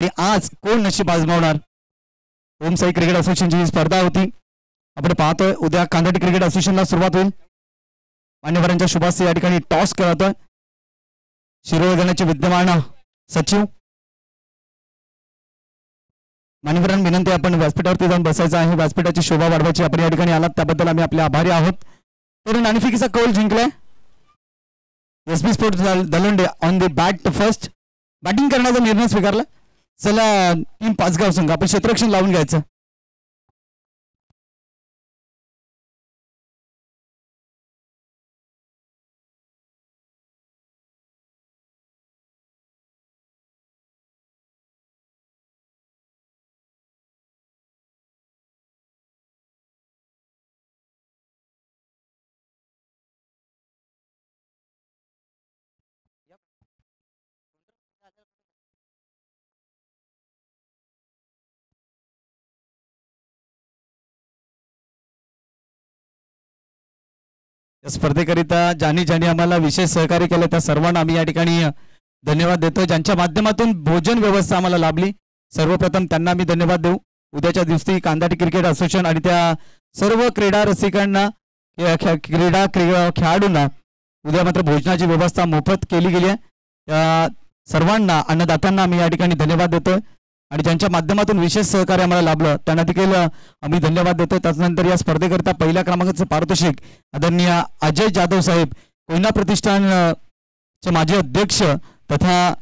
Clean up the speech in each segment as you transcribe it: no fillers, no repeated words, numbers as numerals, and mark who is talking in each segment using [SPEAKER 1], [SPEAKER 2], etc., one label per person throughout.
[SPEAKER 1] की आज कोण नशीब आजमावणार. ओम साई क्रिकेट असोसिएशनची ही स्पर्धा होती. आपण पाहतोय उद्या कांदाटी क्रिकेट असोसिएशनला सुरुवात होईल. मान्यवरांच्या शुभास्ते या ठिकाणी टॉस खेळतोय. शिरोळे गणाचे विद्यमान सचिव. मान्यवरांना विनंती, आपण व्यासपीठावरती जाऊन बसायचं आहे. व्यासपीठाची शोभा वाढवायची. आपण या ठिकाणी आलात त्याबद्दल आम्ही आपले आभारी आहोत. तर नाणेफेकीचा कौल जिंकलाय SB sports Dalonde on the bat first. Batting करण्याचा निर्णय स्वीकारला. चला टीम पाचगाव संघ, आपण क्षेत्ररक्षण लावून घ्यायचं. स्पर्धेकरिता ज्यांनी ज्यांनी आम्हाला विशेष सहकार्य केलं त्या सर्वांना आम्ही या ठिकाणी धन्यवाद देतो. ज्यांच्या माध्यमातून भोजन व्यवस्था आम्हाला लाभली, सर्वप्रथम त्यांना आम्ही धन्यवाद देऊ. उद्याच्या दिवशी कांदाटी क्रिकेट असोसिएशन आणि त्या सर्व क्रीडा रसिकांना, क्रीडा खेळाडूंना उद्या मात्र भोजनाची व्यवस्था मोफत केली गेली आहे. सर्वांना, अन्नदात्यांना आम्ही या ठिकाणी धन्यवाद देतोय आणि ज्यांच्या माध्यमातून विशेष सहकार्य आम्हाला लाभलं त्यांना देखील आम्ही धन्यवाद देतोय. त्यानंतर या स्पर्धेकरिता पहिल्या क्रमांकाचं पारितोषिक आदरणीय अजय जाधव साहेब, कोयना प्रतिष्ठान चे माजी अध्यक्ष, तथा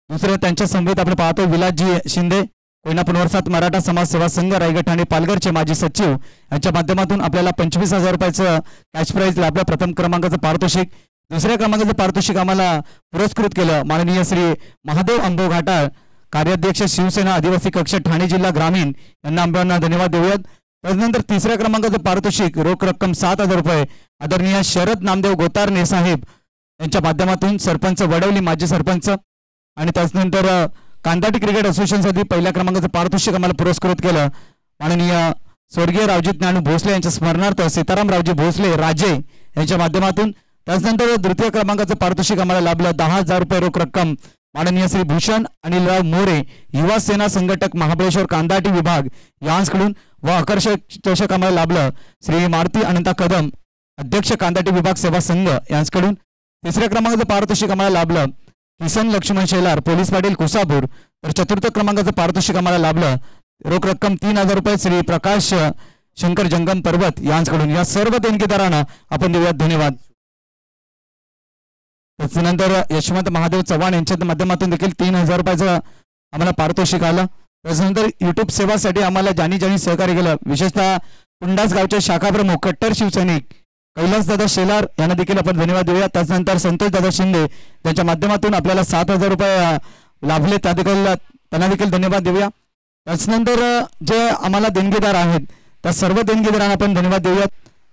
[SPEAKER 1] दुसरे त्यांच्या समवेत आपण पाहतो विलासजी शिंदे, कोयना पुनर्वसन मराठा समाज सेवा संघ रायगड ठाणे पालघरचे माजी सचिव, यांच्या माध्यमातून आपल्याला 25,000 रुपयाचं कॅश प्राईज लाभलं. प्रथम क्रमांकाचं पारितोषिक. दुसऱ्या क्रमांकाचं पारितोषिक आम्हाला पुरस्कृत केलं माननीय श्री महादेव अंबो घाटाळ, कार्याध्यक्ष शिवसेना आदिवासी कक्ष ठाणे जिल्हा ग्रामीण, यांना आम्हाला धन्यवाद देऊयात. त्यानंतर तिसऱ्या क्रमांकाचं पारितोषिक रोख रक्कम 7,000 रुपये आदरणीय शरद नामदेव गोतारणे साहेब यांच्या माध्यमातून, सरपंच वडवली माजी सरपंच. आणि त्यानंतर कांदाटी क्रिकेट असोसिएशनसाठी पहिल्या क्रमांकाचं पारितोषिक आम्हाला पुरस्कृत केलं माननीय स्वर्गीय रावजी ज्ञानू भोसले यांच्या स्मरणार्थ सीताराम रावजी भोसले राजे यांच्या माध्यमातून. त्यानंतर द्वितीय क्रमांकाचं पारितोषिक आम्हाला लाभलं 10,000 रुपये रोख रक्कम माननीय श्री भूषण अनिलराव मोरे, युवा सेना संघटक महाबळेश्वर कांदाटी विभाग यांच्याकडून. व आकर्षक चषक आम्हाला लाभलं श्री मारुती अनंता कदम, अध्यक्ष कांदाटी विभाग सेवा संघ यांच्याकडून. तिसऱ्या क्रमांकाचं पारितोषिक आम्हाला लाभलं किसन लक्ष्मण शेलार, पोलीस पाटील कुसापूर. तर चतुर्थ क्रमांकाचं पारितोषिक आम्हाला लाभलं रोख रक्कम 3,000 रुपये श्री प्रकाश शंकर जंगम पर्वत यांच्याकडून. या सर्व देणगीदारांना आपण देऊयात धन्यवाद. त्यानंतर यशवंत महादेव चव्हाण यांच्या माध्यमातून देखील 3,000 रुपयाचं आम्हाला पारितोषिक आलं. त्याच्यानंतर युट्यूब सेवासाठी आम्हाला ज्यांनी ज्यांनी सहकार्य केलं, विशेषतः कुंडास गावचे शाखा प्रमुख कट्टर शिवसैनिक कैलासदादा शेलार यांना देखील आपण धन्यवाद देऊया. त्यानंतर संतोषदादा शिंदे त्यांच्या माध्यमातून आपल्याला 7,000 रुपये लाभले, त्यांना देखील धन्यवाद देऊया. त्याच्यानंतर जे आम्हाला देणगीदार आहेत त्या सर्व देणगीदारांना आपण धन्यवाद देऊयात.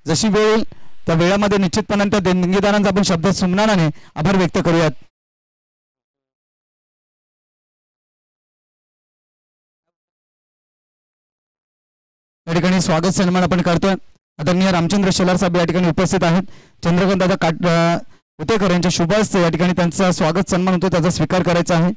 [SPEAKER 1] जशी वेळ येईल त्या वेळामध्ये निश्चितपणे त्या देणगीदारांचा आपण शब्द सुमनाने आभार व्यक्त करूयात. या ठिकाणी स्वागत सन्मान आपण करतोय. आदरणीय रामचंद्र शेलार साहेब या ठिकाणी उपस्थित आहेत. चंद्रकांत दादा उतेकर यांच्या शुभ हस्ते या ठिकाणी त्यांचा स्वागत सन्मान होतो, त्याचा स्वीकार करायचा आहे.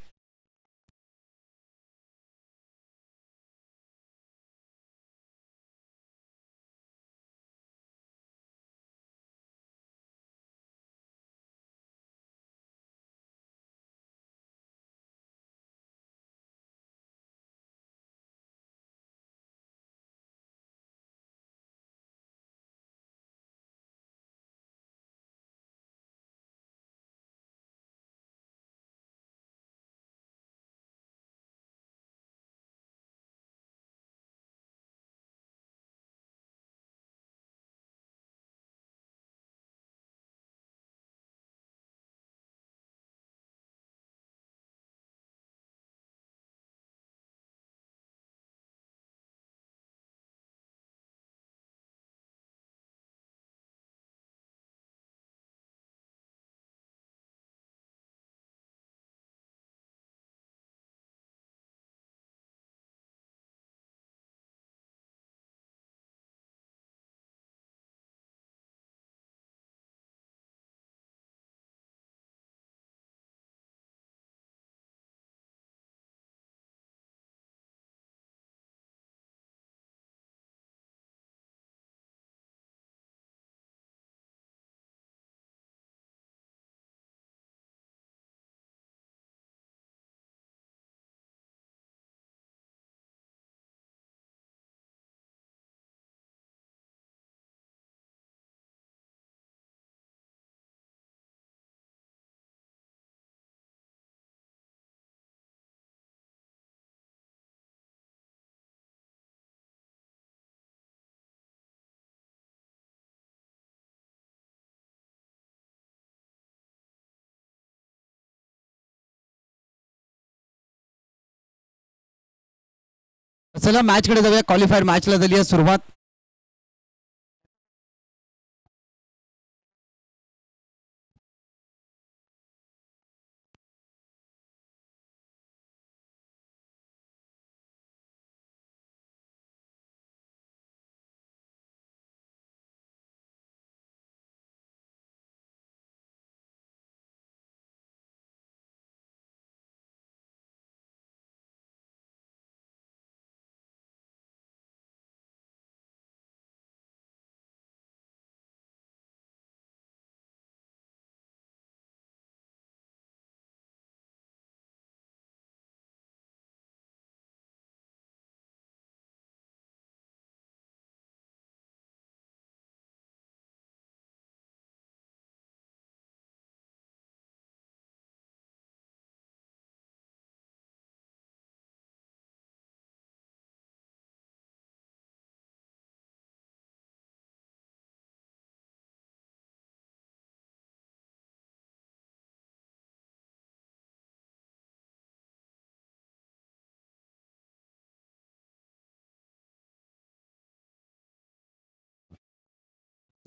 [SPEAKER 1] चला मॅच कडे जाऊया. क्वालिफायर मॅचला झाली आहे सुरुवात.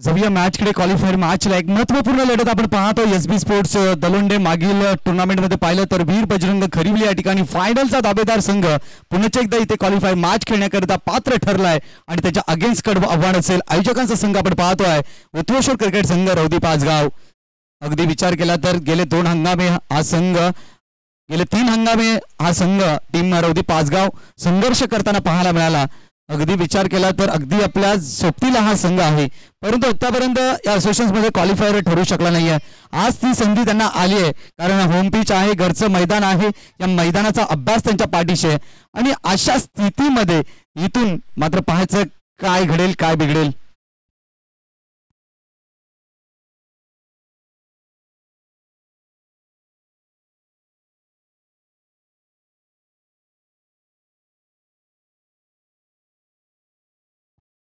[SPEAKER 1] जाऊया मॅच कडे. क्वालिफायर मॅचला एक महत्वपूर्ण लढत आपण पाहतो. एसबी स्पोर्ट्स दलोंडे मागील टुर्नामेंटमध्ये पाहिलं तर वीर बजरंग खरिवली या ठिकाणी फायनलचा दावेदार संघ पुन्हा एकदा इथे क्वालिफायर मॅच खेळण्याकरिता पात्र ठरलाय आणि त्याच्या अगेन्स्ट कडवं आव्हान असेल. आयोजकांचा संघ आपण पाहतोय उत्तरेश्वर क्रिकेट संघ रौदी पाचगाव. अगदी विचार केला तर गेले 2 हंगामे हा संघ, गेले 3 हंगामे हा संघ टीम रौदी पाचगाव संघर्ष करताना पाहायला मिळाला. अगदी विचार केला तर अगदी आपल्या सोबतीला हा संघ आहे, परंतु आतापर्यंत या असोसिएशनमध्ये क्वालिफायर ठरू शकला नाहीये. आज ती संधी त्यांना आली आहे, कारण होम पिच आहे, घरचं मैदान आहे. या मैदानाचा अभ्यास त्यांच्या पाठीशी आहे आणि अशा स्थितीमध्ये इथून मात्र पाहायचं काय घडेल काय बिघडेल.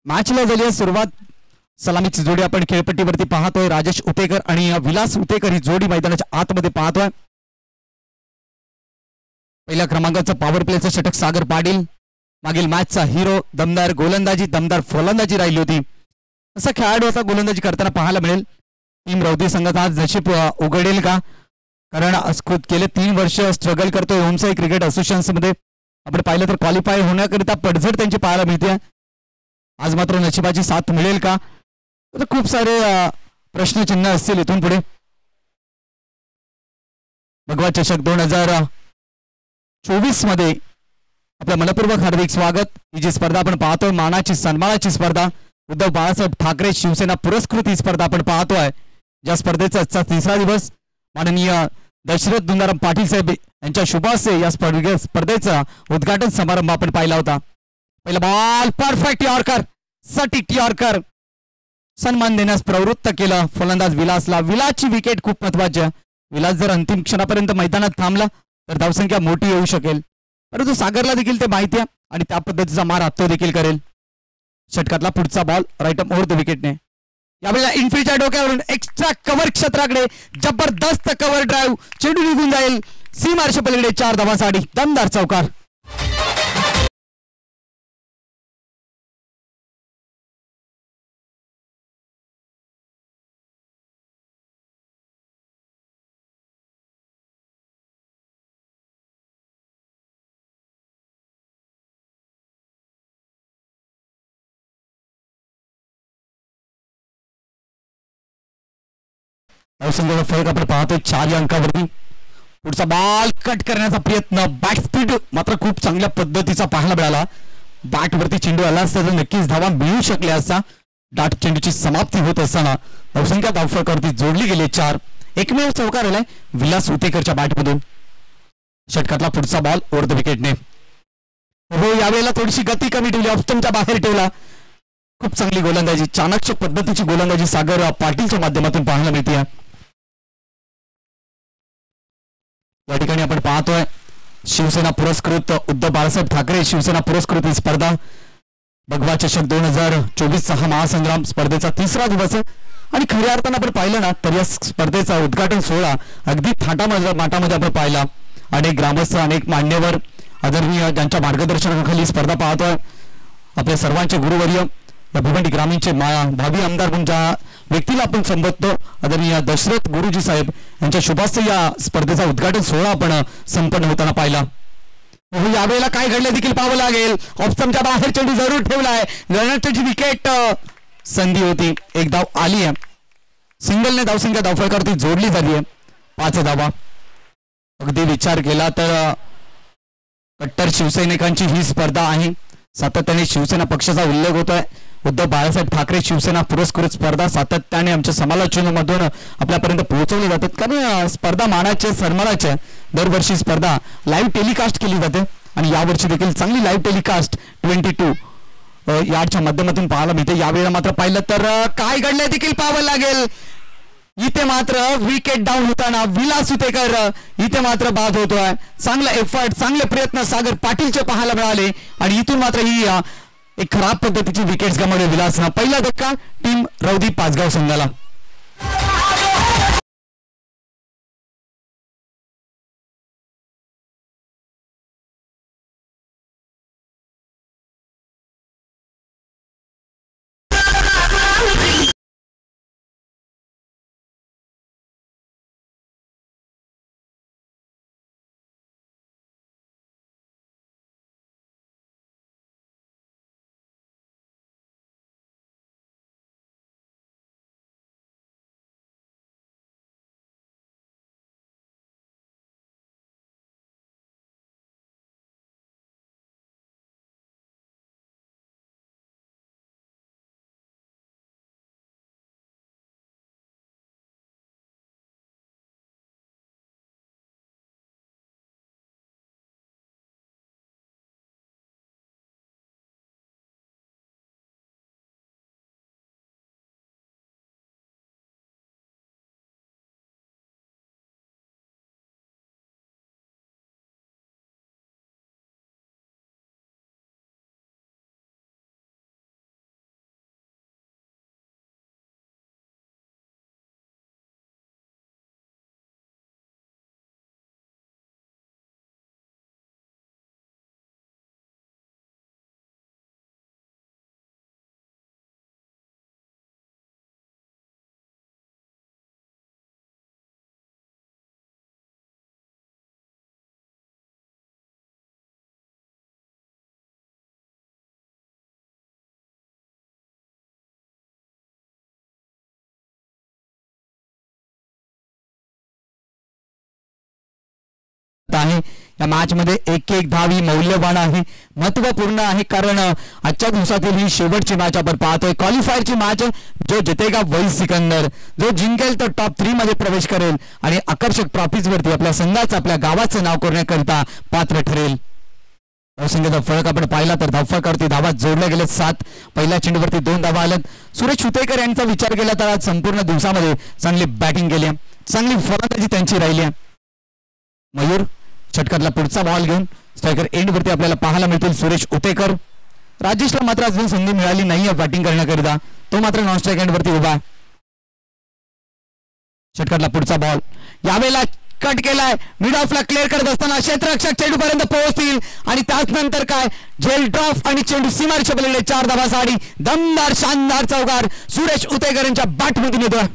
[SPEAKER 1] मॅचला झाली आहे सुरुवात. सलामीची जोडी आपण खेळपट्टीवरती पाहतोय. राजेश उतेकर आणि विलास उतेकर ही जोडी मैदानाच्या आतमध्ये पाहतोय. पहिल्या क्रमांकाचं पॉवर प्लेचं षटक सागर पाटील, मागील मॅचचा हिरो. दमदार गोलंदाजी, दमदार फलंदाजी राहिली होती. असा खेळाडू आता गोलंदाजी करताना पाहायला मिळेल. टीम रौदी संघात आज नशीब उघडेल का, कारण गेले 3 वर्ष स्ट्रगल करतोय होमसाई क्रिकेट असोसिएशन मध्ये. आपण पाहिलं तर क्वालिफाय होण्याकरिता पडझड त्यांची पाहायला मिळते. आज मात्र नशिबाची साथ मिळेल का, तर खूप सारे प्रश्नचिन्ह असतील इथून पुढे. भगवा चषक 2024 मध्ये आपल्या मनपूर्वक हार्दिक स्वागत. ही जी स्पर्धा आपण पाहतोय मानाची सन्मानाची स्पर्धा, उद्धव बाळासाहेब ठाकरे शिवसेना पुरस्कृत ही स्पर्धा आपण पाहतोय. ज्या स्पर्धेचा आजचा 3रा दिवस माननीय दशरथ दुंदाराम पाटील साहेब यांच्या शुभास्ते या स्पर्धेचा उद्घाटन समारंभ आपण पाहिला होता. पहिला बॉल परफेक्ट यॉर्कर, सटीक यॉर्कर, सन्मान देण्यास प्रवृत्त केलं फलंदाज विलासला. विलासची विकेट खूप महत्वाची. विलास जर अंतिम क्षणापर्यंत मैदानात थांबला तर धावसंख्या मोठी येऊ शकेल, परंतु सागरला देखील ते माहिती आहे आणि त्या पद्धतीचा मार तो देखील करेल. षटकातला पुढचा ball right up over the विकेटने. यावेळेला इन्फिल्डच्या डोक्यावरून एक्स्ट्रा कव्हर क्षेत्राकडे जबरदस्त कव्हर ड्राईव्ह, चेंडू निघून जाईल सीमार्श पलीकडे. 4 धावांसाठी दमदार चौकार. धावसंख्येचा फरक आपण पाहतोय 4 अंकावरती. पुढचा बॉल कट करण्याचा प्रयत्न, बॅट स्पीड मात्र खूप चांगल्या पद्धतीचा पाहायला मिळाला. बॅटवरती चेंडू आला असता तर नक्कीच धावा मिळू शकल्या असता. डाट चेंडूची समाप्ती होत असताना धावसंख्या धावफलकावरती जोडली गेली 4. एकमेव चौकार आलाय विलास उतेकरच्या बॅटमधून. षटकातला पुढचा बॉल ओव्हर द विकेटने. हो, यावेळेला थोडीशी गती कमी ठेवली, ऑप्शनच्या बाहेर ठेवला. खूप चांगली गोलंदाजी, चाणक्य पद्धतीची गोलंदाजी सागर पाटीलच्या माध्यमातून पाहायला मिळते. या ठिकाणी आपण पाहतोय शिवसेना पुरस्कृत उद्धव बाळासाहेब ठाकरे शिवसेना पुरस्कृत ही स्पर्धा. भगवा चषक 2024 हा महासंग्राम स्पर्धेचा 3रा दिवस आहे आणि खऱ्या अर्थानं आपण पाहिलं ना तर या स्पर्धेचा उद्घाटन सोहळा अगदी थाटामाटामध्ये आपण पाहिला. अनेक ग्रामस्थ, अनेक मान्यवर, आदरणीय ज्यांच्या मार्गदर्शनाखाली स्पर्धा पाहतोय आपले सर्वांचे गुरुवर्य या भिवंडी ग्रामीणचे भावी आमदार म्हणून ज्या व्यक्तीला आपण संबोधतो आदरणीय दशरथ गुरुजी साहेब यांच्या शुभास्ते या स्पर्धेचा उद्घाटन सोहळा आपण संपन्न होताना पाहिला. यावेळेला काय घडले देखील पाहावं लागेल. ऑफस्टंपच्या बाहेर चेंडू जरूर ठेवलाय. रणराष्ट्राची विकेट संधी होती. एक धाव आली आहे. सिंगलने धावसंख्या धावफलकावरती जोडली झाली आहे. 5 धावा. अगदी विचार केला तर कट्टर शिवसैनिकांची ही स्पर्धा आहे. सातत्याने शिवसेना पक्षाचा उल्लेख होतोय. उद्धव बाळासाहेब ठाकरे शिवसेना पुरस्कृत स्पर्धा सातत्याने आमच्या समालोचनामधून आपल्यापर्यंत पोहोचवली जातात. कारण स्पर्धा मानाचे सन्मानाचे दरवर्षी स्पर्धा लाईव्ह टेलिकास्ट केली जाते आणि यावर्षी देखील चांगली लाईव्ह टेलिकास्ट 22 याच्या माध्यमातून पाहायला मिळते. यावेळेला मात्र पाहिलं तर काय घडले देखील पाहावं लागेल. इथे मात्र विकेट डाऊन होताना विलास सुतेकर इथे मात्र बाद होतोय. चांगला एफर्ट चांगले प्रयत्न सागर पाटीलचे पाहायला मिळाले आणि इथून मात्र ही एक खराब पद्धतीची विकेट्स गमावली विलासना. पहिला धक्का टीम रौदी पाचगाव संघाला. आहे या मॅच मध्ये एक धाव ही मौल्यवान आहे, महत्वपूर्ण आहे. कारण आजच्या दिवसातील ही शेवटची मॅच आपण पाहतोय. क्वालिफायरची मॅच. जो जितेगा वही सिकंदर. जो जिंकेल तो टॉप 3 मध्ये प्रवेश करेल आणि आकर्षक ट्रॉफीज वरती आपल्या संघाचं आपल्या गावाचं नाव करण्याकरिता पात्र ठरेल. धावसंख्येचा फरक आपण पाहिला तर धावफलकावरती धावा जोडल्या गेले 7. पहिल्या चेंडूवरती 2 धावा आल्यात. सुरेश सुतेकर यांचा विचार केला तर आज संपूर्ण दिवसामध्ये चांगली बॅटिंग केली, चांगली फलंदाजी त्यांची राहिली. मयूर षटकातला पुढचा बॉल घेऊन स्ट्रायकर एंड वरती आपल्याला पाहायला मिळतील सुरेश उतेकर. राजेशला मात्र अजून संधी मिळाली नाहीये बॅटिंग करण्याकरिता. तो मात्र नॉन स्ट्राईक एंड वरती उभा. षटकातला पुढचा बॉल यावेळेला कट केलाय. मिड ऑफला क्लिअर करत असताना क्षेत्ररक्षक चेंडू पर्यंत पोहोचतील आणि त्यानंतर काय झेल ड्रॉप आणि चेंडू सीमारेषेच्या पलीकडे 4 धावासाठी दमदार शानदार चौकार सुरेश उतेकर यांच्या बॅटमधून येतोय.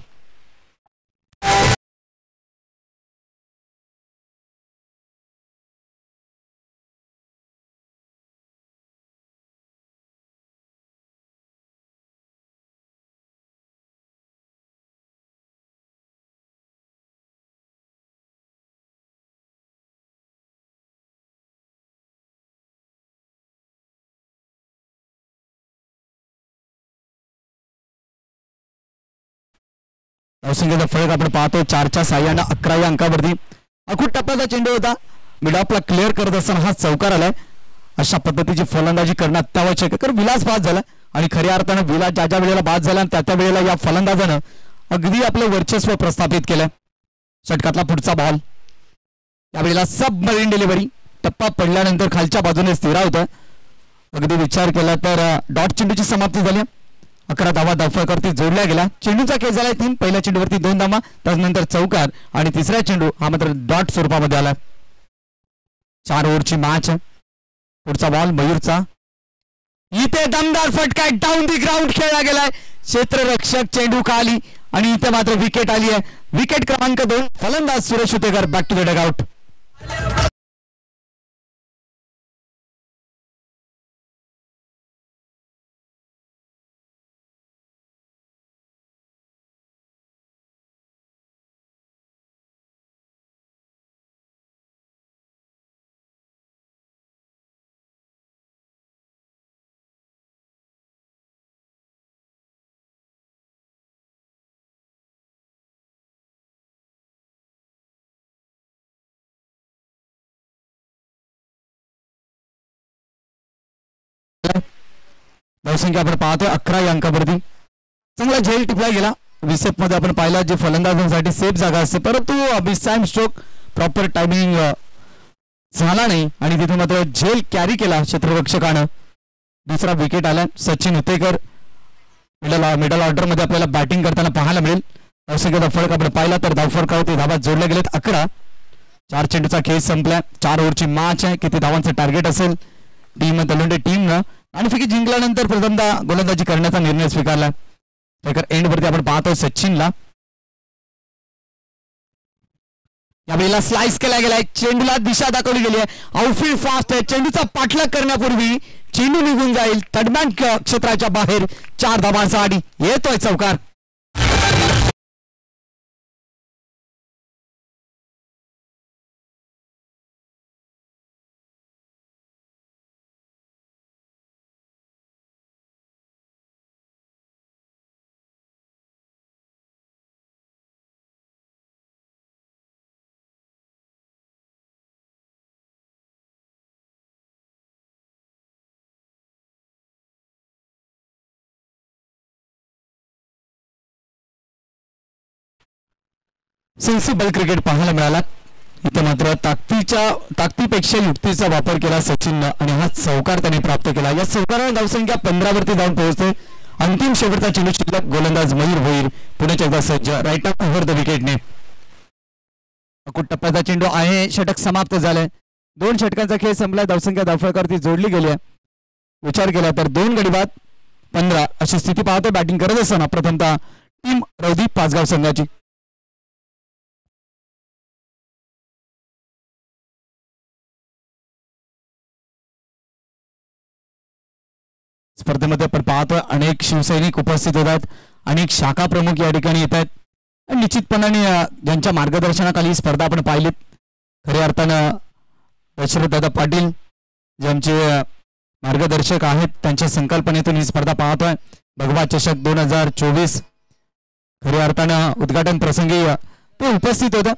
[SPEAKER 1] धावसंख्येचा फरक आपण पाहतो 4च्या साह्याने 11 अंकावरती. अखूट टप्प्याचा चेंडू होता. मिड ऑफला क्लिअर करत असताना हा चौकार आलाय. अशा पद्धतीची फलंदाजी करणं अत्यावश्यक आहे. कारण विलास बाद झाला आणि खऱ्या अर्थानं विलास ज्या वेळेला बाद झाला त्या वेळेला या फलंदाजानं अगदी आपलं वर्चस्व प्रस्थापित केलं. षटकातला पुढचा बॉल यावेळेला सबमरीन डिलिव्हरी. टप्पा पडल्यानंतर खालच्या बाजूने स्थिरावतं. अगदी विचार केला तर डॉट चेंडूची समाप्ती झाली. 11 धावा धावफलकावरती जोडल्या गेला. चेंडूचा केस झाला 3. पहिल्या चेंडूवरती 2 धावा, त्यानंतर चौकार आणि तिसरा चेंडू हा मात्र डॉट स्वरूपामध्ये आला. 4 ओव्हरची मॅच. पुढचा बॉल मयूरचा, इथे दमदार फटका डाऊन दी ग्राउंड खेळला गेलाय, क्षेत्ररक्षक चेंडू खाली आणि इथे मात्र विकेट आली आहे. विकेट क्रमांक 2, फलंदाज Suresh Utekar back to the dugout. धावसंख्या आपण पाहतोय 11 अंकावरती. चांगला झेल टिपला गेला. विसेप मध्ये आपण पाहिला जे फलंदाजांसाठी सेफ जागा असते, परंतु बिसाइम स्ट्रोक प्रॉपर टायमिंग झाला नाही आणि तिथे मात्र झेल कॅरी केला क्षेत्ररक्षकानं. दुसरा विकेट आला. सचिन उतेकर मिडल ऑर्डर मध्ये आपल्याला बॅटिंग करताना पाहायला मिळेल. धावसंख्येचा फरक आपण पाहिला तर धावफरकावरती धावा जोडल्या गेलेत 11. 4 चेंडूचा खेळ संपला. 4 ओव्हरची मॅच आहे. किती धावांचं टार्गेट असेल टीम तलुंडे टीमनं आणि फिकी जिंकल्यानंतर प्रथमदा गोलंदाजी करण्याचा निर्णय स्वीकारला. एंड वरती आपण पाहतोय सचिनला. यावेळेला स्लाइस केला गेलाय. चेंडूला दिशा दाखवली गेली आहे. आउटफील्ड फास्ट आहे. चेंडूचा पाठलाग करण्यापूर्वी चेंडू निघून जाईल तडमॅन क्षेत्राच्या बाहेर. 4 धावांचा आडी येतोय चौकार. सेन्सिबल क्रिकेट पाहायला मिळाला. इथे मात्र ताकदीपेक्षा युक्तीचा वापर केला सचिननं आणि हा चौकार त्याने प्राप्त केला. या चौकाराने धावसंख्या 15 वरती जाऊन पोहोचते. अंतिम शेवटचा चेंडू शिल्लक. गोलंदाज मयूर होईल पुण्याच्या एकदा सज्ज. राईट अप ओव्हर द विकेटने. अकुट टप्प्याचा चेंडू आहे. षटक समाप्त झालंय. 2 षटकांचा खेळ संपलाय. धावसंख्या धावफलकावरती जोडली गेली आहे. विचार केला तर 2 गडी बाद 15 अशी स्थिती पाहतो बॅटिंग करत असताना प्रथमतः टीम रवदीप पाचगाव संघाची. स्पर्धेमध्ये आपण पाहतोय अनेक शिवसैनिक उपस्थित होत आहेत. अनेक शाखा प्रमुख या ठिकाणी येत आहेत. निश्चितपणाने ज्यांच्या मार्गदर्शनाखाली स्पर्धा आपण पाहिलीत खऱ्या अर्थानं दशरथ पाटील जे आमचे मार्गदर्शक आहेत त्यांच्या संकल्पनेतून ही स्पर्धा पाहतोय. भगवा चषक 2024 खऱ्या अर्थानं उद्घाटन प्रसंगी ते उपस्थित होते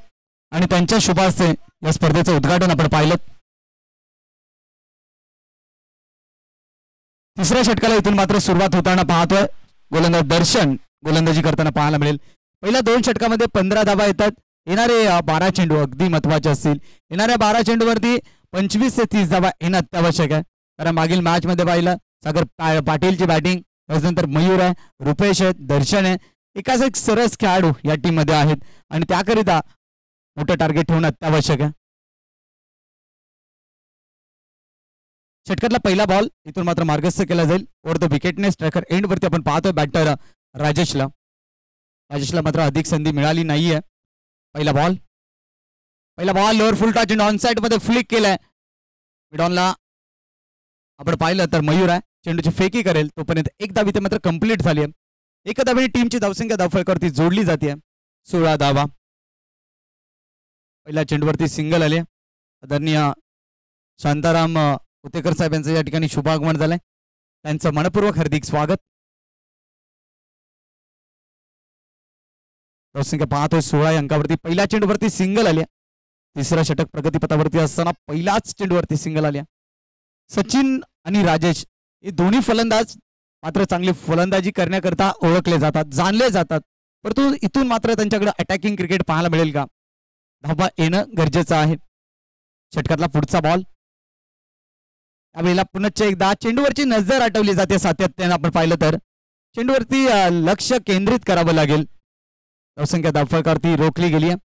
[SPEAKER 1] आणि त्यांच्या शुभ हस्ते या स्पर्धेचं उद्घाटन आपण पाहिलं. तिसऱ्या षटकाला इथून मात्र सुरुवात होताना पाहतोय. गोलंदाज दर्शन गोलंदाजी करताना पाहायला मिळेल. पहिल्या 2 षटकामध्ये 15 धावा येतात. येणारे 12 चेंडू अगदी महत्वाचे असतील. येणाऱ्या 12 चेंडूवरती 25 ते 30 धावा येणं अत्यावश्यक आहे. कारण मागील मॅच मध्ये पाहिलं सागर पाटीलची बॅटिंग, त्याच्यानंतर मयूर आहे, रुपेश आहे, दर्शन आहे, एकाच एक सरस खेळाडू या टीम मध्ये आहेत आणि त्याकरिता मोठं टार्गेट ठेवणं अत्यावश्यक आहे. षटकातला पहिला बॉल इथून मात्र मार्गस्थ केला जाईल ओव्हर द विकेटने. स्ट्रायकर एंड वरती आपण पाहतोय बॅटर राजेशला मात्र अधिक संधी मिळाली नाहीये. पहिला ball lower full touch on side मध्ये फ्लिक केलाय. मिडॉनला आपण पाहिलं तर मयूर आहे चेंडूची फेकी करेल तोपर्यंत एक धाव इथे मात्र कंप्लीट झाली आहे. एका धावेने टीमची धावसंख्या धावफलकावरती जोडली जाते. 16 धावा. पहिल्या चेंडूवरती सिंगल आले. आदरणीय शांताराम उतेकर साहेब यांचं या ठिकाणी शुभागमन झालंय. त्यांचं मनपूर्वक हार्दिक स्वागत. धावसंख्या पाहतोय 16 अंकावरती. पहिल्या चेंडूवरती सिंगल आल्या. तिसरा षटक प्रगतीपथावरती असताना पहिल्याच चेंडूवरती सिंगल आल्या. सचिन आणि राजेश हे दोन्ही फलंदाज मात्र चांगली फलंदाजी करण्याकरता ओळखले जातात, जाणले जातात, परंतु इथून मात्र त्यांच्याकडे अटॅकिंग क्रिकेट पाहायला मिळेल का? धावा येणं गरजेचं आहे. षटकातला पुढचा बॉल. यावेळेला पुन्हा एकदा चेंडूवरची नजर आठवली जाते सातत्याने. आपण पाहिलं तर चेंडूवरती लक्ष केंद्रित करावं लागेल. धावसंख्या धावफलकावरती रोखली गेली आहे.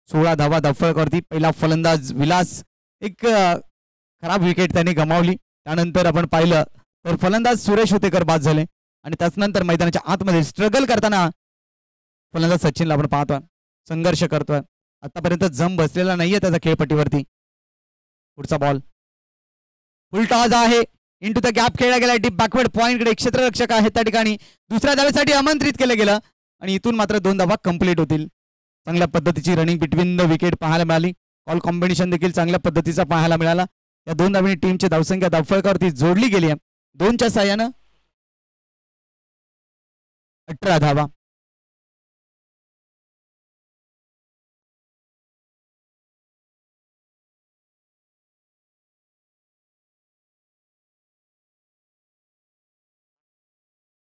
[SPEAKER 1] 16 धावा धावफलकावरती. पहिला फलंदाज विलास एक खराब विकेट त्याने गमावली. त्यानंतर आपण पाहिलं तर फलंदाज सुरेश होतेकर बाद झाले आणि त्याचनंतर मैदानाच्या आतमध्ये स्ट्रगल करताना फलंदाज सचिनला आपण पाहतोय संघर्ष करतोय आतापर्यंत जम बसलेला नाहीये त्याचा खेळपट्टीवरती. पुढचा बॉल उलटा आहे इंटू द गॅप खेळला गेला डीप बॅकवर्ड पॉइंटकडे क्षेत्ररक्षक आहेत त्या ठिकाणी दुसऱ्या धावेसाठी आमंत्रित केलं गेलं आणि इथून मात्र 2 धावा कंप्लीट होतील. चांगल्या पद्धतीची रनिंग बिटवीन द विकेट पाहायला मिळाली. कॉल कॉम्बिनेशन देखील चांगल्या पद्धतीचा पाहायला मिळाला. या 2 धावांनी टीमची धावसंख्या धावफलकावरती जोडली गेली आहे. 2च्या साह्यानं 18 धावा.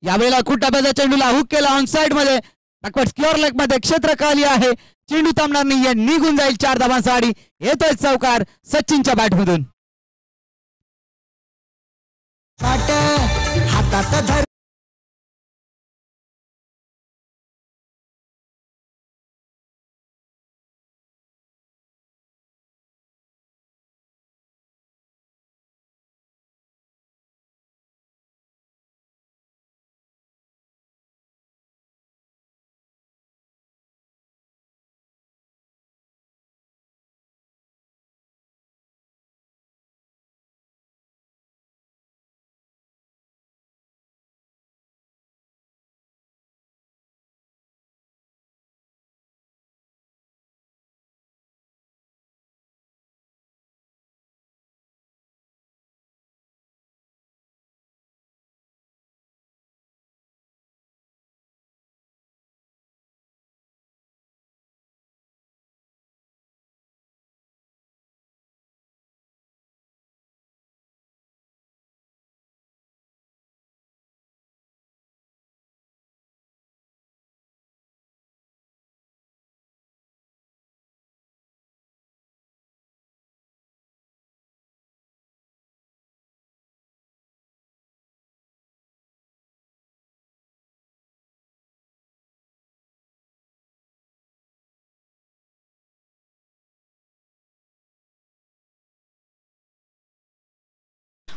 [SPEAKER 1] यावेळेला खूप डाब्याच्या चेंडूला हुक केला ऑन साइड मध्ये बॅकवर्ड स्क्वेअर लेग मध्ये क्षेत्र खाली आहे. चेंडू थांबणार नाहीये निघून जाईल 4 धावांचा आडी. येतोय चौकार सचिनच्या बॅटमधून. हातात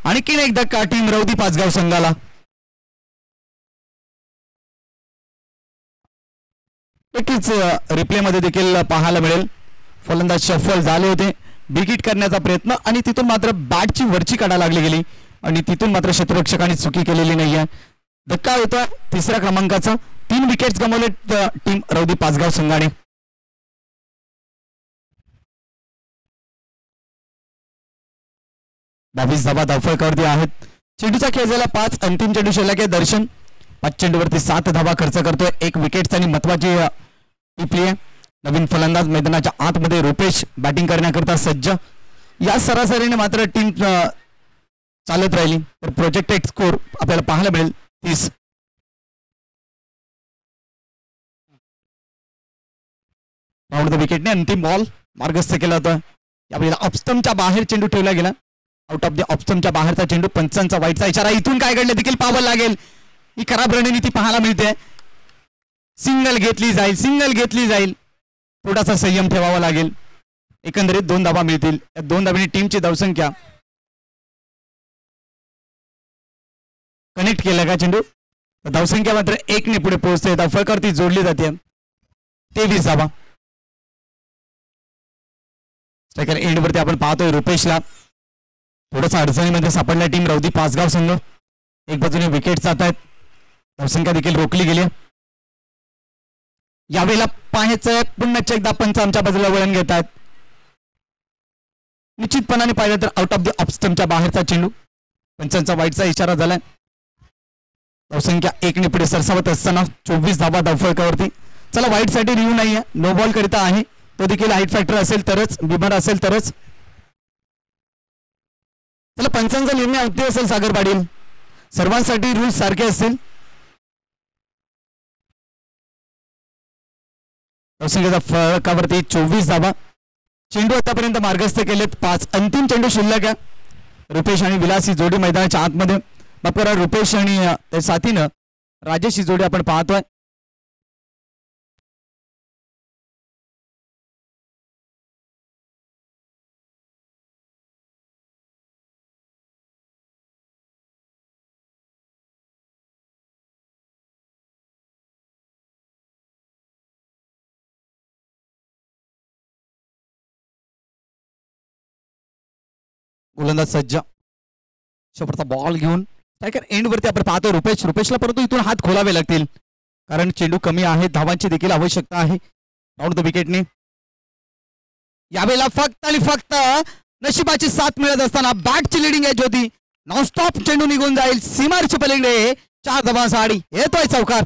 [SPEAKER 1] आणखीन एक धक्का टीम रौदी पाचगाव संघाला. एकच रिप्ले मध्ये देखील पाहायला मिळेल. फलंदाज शफल झाले होते बिगिट करण्याचा प्रयत्न आणि तिथून मात्र बॅटची वरची काढा लागली गेली आणि तिथून मात्र क्षेत्ररक्षकांनी चुकी केलेली नाहीये. धक्का होता 3ऱ्या क्रमांकाचा. 3 विकेट्स गमावले टीम रौदी पाचगाव संघाने. बावीस धावा धावफलकावरती आहेत. चेंडूचा खेळ झाला 5. अंतिम चेंडू शिल्लक आहे. दर्शन 5 चेंडूवरती 7 धावा खर्च करतोय. 1 विकेट आणि महत्वाची टिपली आहे. नवीन फलंदाज मैदानाच्या आतमध्ये रुपेश बॅटिंग करण्याकरता सज्ज. या सरासरीने मात्र टीम चालत राहिली तर प्रोजेक्टेड स्कोर आपल्याला पाहायला मिळेल 30. राऊंड द विकेटने अंतिम बॉल मार्गस्थ केला होता. यावेळेला ऑफस्टमच्या बाहेर चेंडू ठेवला गेला. आउट ऑफ द ऑप्शनच्या बाहेरचा चेंडू. पंचांचा वाईटचा इशारा. इथून काय घडलं देखील पाहावं लागेल. ही खराब रणनीती पाहायला मिळते. सिंगल घेतली जाईल सिंगल घेतली जाईल. थोडासा संयम ठेवावा लागेल. एकंदरीत 2 धावा मिळतील. या 2 धावांनी टीमची धावसंख्या कनेक्ट केला का चेंडू. धावसंख्या मात्र 1 ने पुढे पोहोचते. धावफलकावरती जोडली जाते 23 धावा. स्ट्रायकर एंडवरती आपण पाहतोय रुपेशला थोडंसं अडचणीमध्ये सापडला टीम रौदी पाचगाव संघ. एक बाजूने विकेट जात आहेत. धावसंख्या देखील रोखली गेली. यावेळेला पाहायचं पुन्हा एकदा पंच आमच्या बाजूला वळण घेत आहेत. निश्चितपणाने पाहिलं तर आउट ऑफ द ऑप्स्टमच्या बाहेरचा चेंडू. पंचांचा वाईटचा इशारा झालाय. धावसंख्या 1 ने पुढे सरसावत असताना 24 धावा धावफलकावरती. चला वाईट साठी रिव्ह्यू नाहीये. नो बॉल करिता आहे. तो देखील हाईट फॅक्टर असेल तरच बिमार असेल तरच. चला पंचांचा निर्णय अंतिम असेल सागर पाटील. सर्वांसाठी रूल्स सारखे असतील. धावसंख्येच्या फलकावरती 24 धावा. चेंडू आतापर्यंत मार्गस्थ केलेत 5. अंतिम चेंडू शिल्लक आहे. रुपेश आणि विलास ही जोडी मैदानाच्या आतमध्ये. बापरा रुपेश आणि साथीनं राजेश ही जोडी आपण पाहतोय. गोलंदाज सज्ज. शेवटचा बॉल घेऊन स्ट्रायकर एंड वरती आपण पाहतो रुपेशला, परंतु इथून हात खोलावे लागतील कारण चेंडू कमी आहे. धावांची देखील आवश्यकता आहे राऊंड द विकेटने. यावेळेला फक्त आणि फक्त नशिबाची साथ मिळत असताना बॅटची लिडिंग एज होती. नॉनस्टॉप चेंडू निघून जाईल सीमारच्या पलीकडे. 4 धावांचा आडी. येतोय चौकार.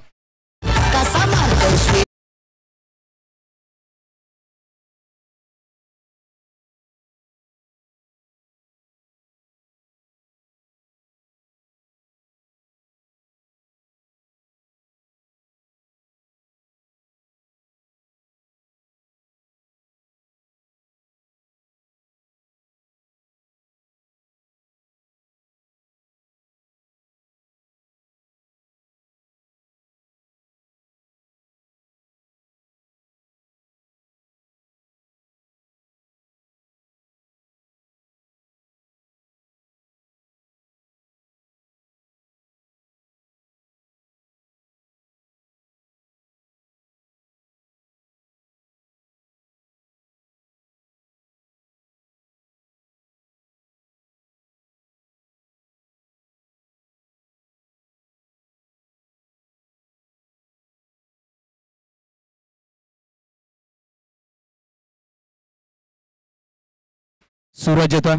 [SPEAKER 1] सूरज येतोय.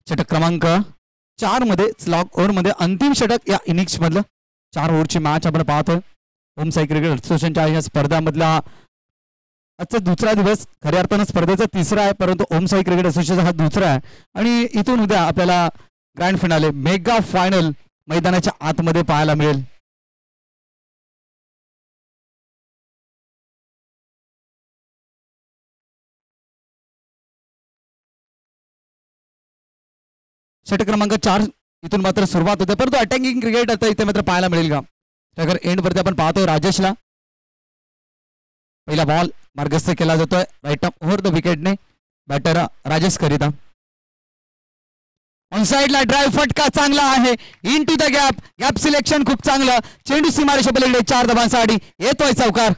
[SPEAKER 1] षटक क्रमांक 4 मध्ये स्लॉग ओव्हर मध्ये अंतिम षटक या इनिंग्स मधलं. 4 ओव्हरची मॅच आपण पाहतोय. होम साई क्रिकेट असोसिएशनच्या या स्पर्धामधला आजचा दुसरा दिवस. खऱ्या अर्थानं स्पर्धेचा तिसरा आहे, परंतु होम साई क्रिकेट असोसिएशन हा दुसरा आहे. आणि इथून उद्या आपल्याला ग्रँड फिनाले मेगा फायनल मैदानाच्या आतमध्ये पाहायला मिळेल. षटक क्रमांक 4 इथून मात्र सुरुवात होते, परंतु अटॅकिंग क्रिकेट आता इथे मात्र पाहायला मिळेल का. अगर एंड वरती आपण पाहतोय राजेशला. पहिला बॉल मार्गस्थ केला जातोय राईट ओव्हर द विकेटने बॅटर राजेश करिता. ऑन साइडला ड्राईव्ह फटका चांगला आहे. Into the gap selection खूप चांगलं. चेंडू सीमारेषा पलीकडे 4 धावांचा आडी. येतोय चौकार.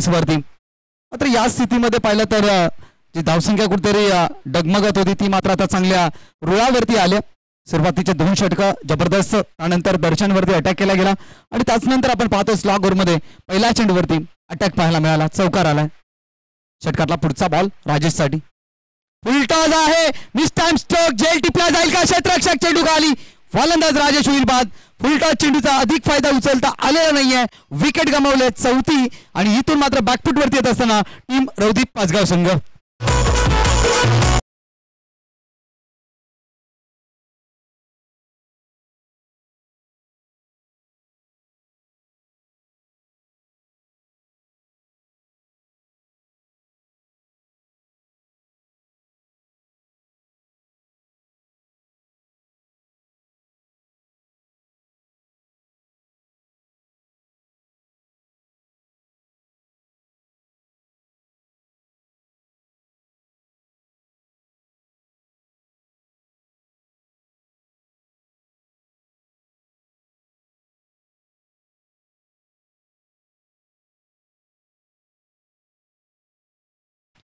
[SPEAKER 1] वरती मात्र या स्थितीमध्ये पाहिलं तर जी धावसंख्या कुठेतरी डगमगत होती ती मात्र आता चांगल्या रुळावरती आल्या. सुरुवातीचे 2 षटकं जबरदस्त, त्यानंतर दर्शनवरती अटॅक केला गेला आणि त्याचनंतर आपण पाहतो स्लॉग ओव्हरमध्ये पहिल्या चेंडूवरती अटॅक पाहायला मिळाला. चौकार आलाय. षटकातला पुढचा बॉल राजेशसाठी. फुल टॉस आहे. Miss time stroke. जेल टिपला जाईल का. क्षेत्ररक्षक चेंडू खाली. फलंदाज राजेश होईल बाद. फुलटॉस चेंडूचा अधिक फायदा उचलता आलेला नाहीये. विकेट गमावले 4थी आणि इथून मात्र बॅकफुट वरती येत असताना टीम रवदीप पाचगाव संघ.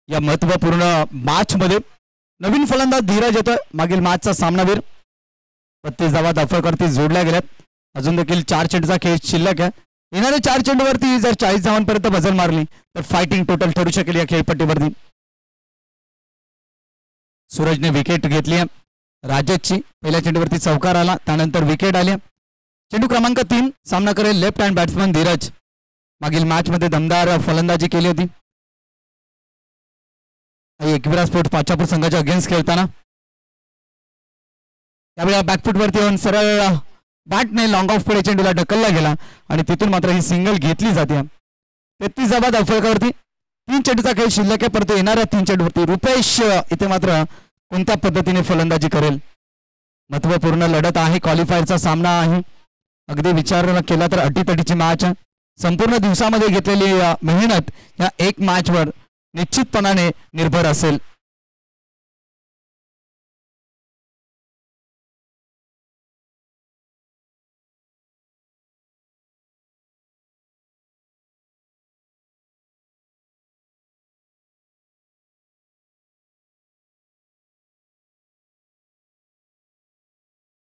[SPEAKER 1] या महत्वपूर्ण मॅच मध्ये नवीन फलंदाज धीरज येतोय. मागील मॅचचा सामनावीर. 32 धावा दाफळकरती जोडल्या गेल्यात. अजून देखील 4 चेंडूचा खेळ शिल्लक आहे. येणाऱ्या 4 चेंडूवरती जर 40 धावांपर्यंत बजल मारली तर फायटिंग टोटल ठरू शकेल या खेळपट्टीवरती. सूरजने विकेट घेतली आहे. राजेशची पहिल्या चेंडूवरती चौकार आला, त्यानंतर विकेट आली. चेंडू क्रमांक 3 सामना करेल लेफ्ट हँड बॅट्समन धीरज. मागील मॅच मध्ये दमदार फलंदाजी केली होती. एकविरा स्पोर्ट पाचापूर संघाच्या अगेन्स्ट खेळताना त्यावेळेला बॅकफुट वरती येऊन सरळ बॅटने लॉंग ऑफ पुढे चेंडूला ढकलला गेला आणि तिथून मात्र ही सिंगल घेतली जाते. 33 धावा दाफळकावरती. 3 चेंडूचा खेळ शिल्लक आहे, परंतु येणाऱ्या 3 चेंडूवरती रुपेश इथे मात्र कोणत्या पद्धतीने फलंदाजी करेल. महत्वपूर्ण लढत आहे. क्वालिफायरचा सामना आहे. अगदी विचार केला तर अटीतटीची मॅच आहे. संपूर्ण दिवसामध्ये घेतलेली मेहनत या एक मॅचवर निश्चितपणाने निर्भर असेल.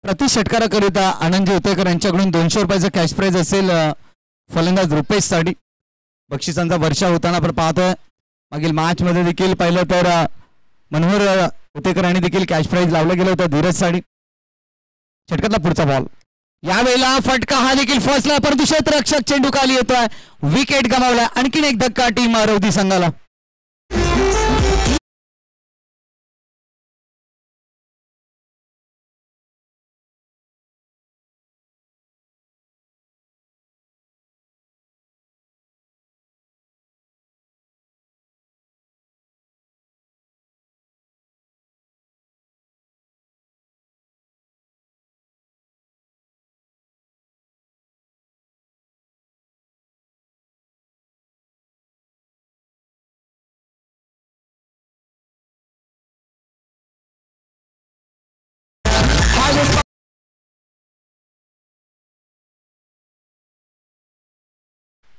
[SPEAKER 1] प्रति षटकाराकरिता आनंदजी उतेकर यांच्याकडून 200 रुपयाचं कॅश प्राइज असेल. फलंदाज रुपेश साडी. बक्षिसांचा वर्षा होताना आपण पाहतोय. मागील मॅच मध्ये देखील पाहिलं तर मनोहर उतेकर यांनी देखील कॅश प्राइज लावलं गेलं होतं. धीरज साडी. षटकातला पुढचा बॉल. यावेळेला फटका हा देखील फसला, परंतु क्षेत्ररक्षक चेंडू खाली येतोय. विकेट गमावला. आणखीन एक धक्का टीम रौदी संघाला.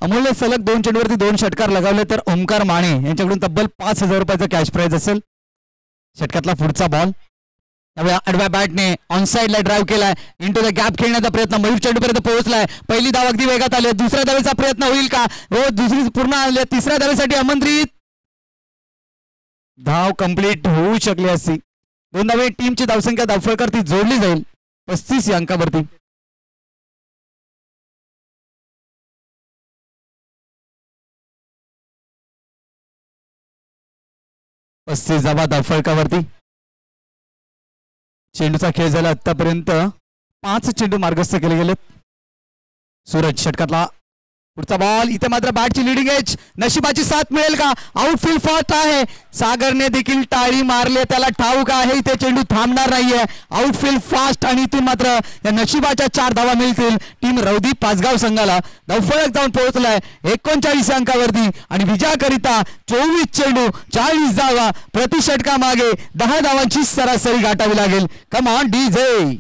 [SPEAKER 1] अमूल्य सलग 2 चेंडूवरती 2 षटकार लगावले तर ओमकार माने यांच्याकडून तब्बल 5000 रुपयाचा कॅश प्राइज असेल. षटकातला पुढचा बॉल. त्यामुळे आडव्या बॅटने ऑन साइडला ड्राईव्ह केलाय. इंटू द गॅप खेळण्याचा प्रयत्न. मयूर चेंडूपर्यंत पोहोचलाय. पहिली धाव अगदी वेगात आली. दुसऱ्या धावेचा प्रयत्न होईल का? हो, दुसरी पूर्ण आली. तिसऱ्या धावेसाठी आमंत्रित. धाव कंप्लीट होऊ शकली असती. 2 धावे टीमची धावसंख्या धावफळकर जोडली जाईल 35 या अंकावरती. 35 धावा धावफळकावरती. चेंडूचा खेळ झाला. आतापर्यंत 5 चेंडू मार्गस्थ केले गेलेत. सूरज षटकातला पुढचा बॉल. इथे मात्र बॅटची लिडिंग एज. नशिबाची साथ मिळेल का? आउटफील्ड फास्ट आहे. सागरने देखील टाळी मारली. त्याला ठाऊक आहे इथे चेंडू थांबणार नाहीये. आउटफील्ड फास्ट आणि इथून मात्र या नशिबाच्या 4 धावा मिळतील टीम रौदी पाचगाव संघाला. धावफलक जाऊन पोहोचलाय 39 अंकावरती आणि विजयाकरिता 24 चेंडू 40 धावा. प्रति षटका मागे 10 धावांची सरासरी गाठावी लागेल. कम ऑन डीजे.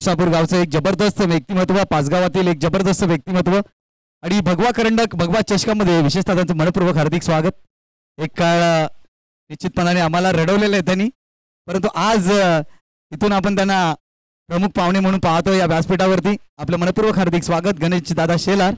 [SPEAKER 1] उपसापूर गावचं एक जबरदस्त व्यक्तिमत्व, पाचगावातील एक जबरदस्त व्यक्तिमत्व आणि भगवा करंडक भगवा चषकामध्ये विशेषतः त्यांचं मनपूर्वक हार्दिक स्वागत. एक काळ निश्चितपणाने आम्हाला रडवलेलं आहे त्यांनी, परंतु आज इथून आपण त्यांना प्रमुख पाहुणे म्हणून पाहतो या व्यासपीठावरती. आपलं मनपूर्वक हार्दिक स्वागत गणेश दादा शेलार.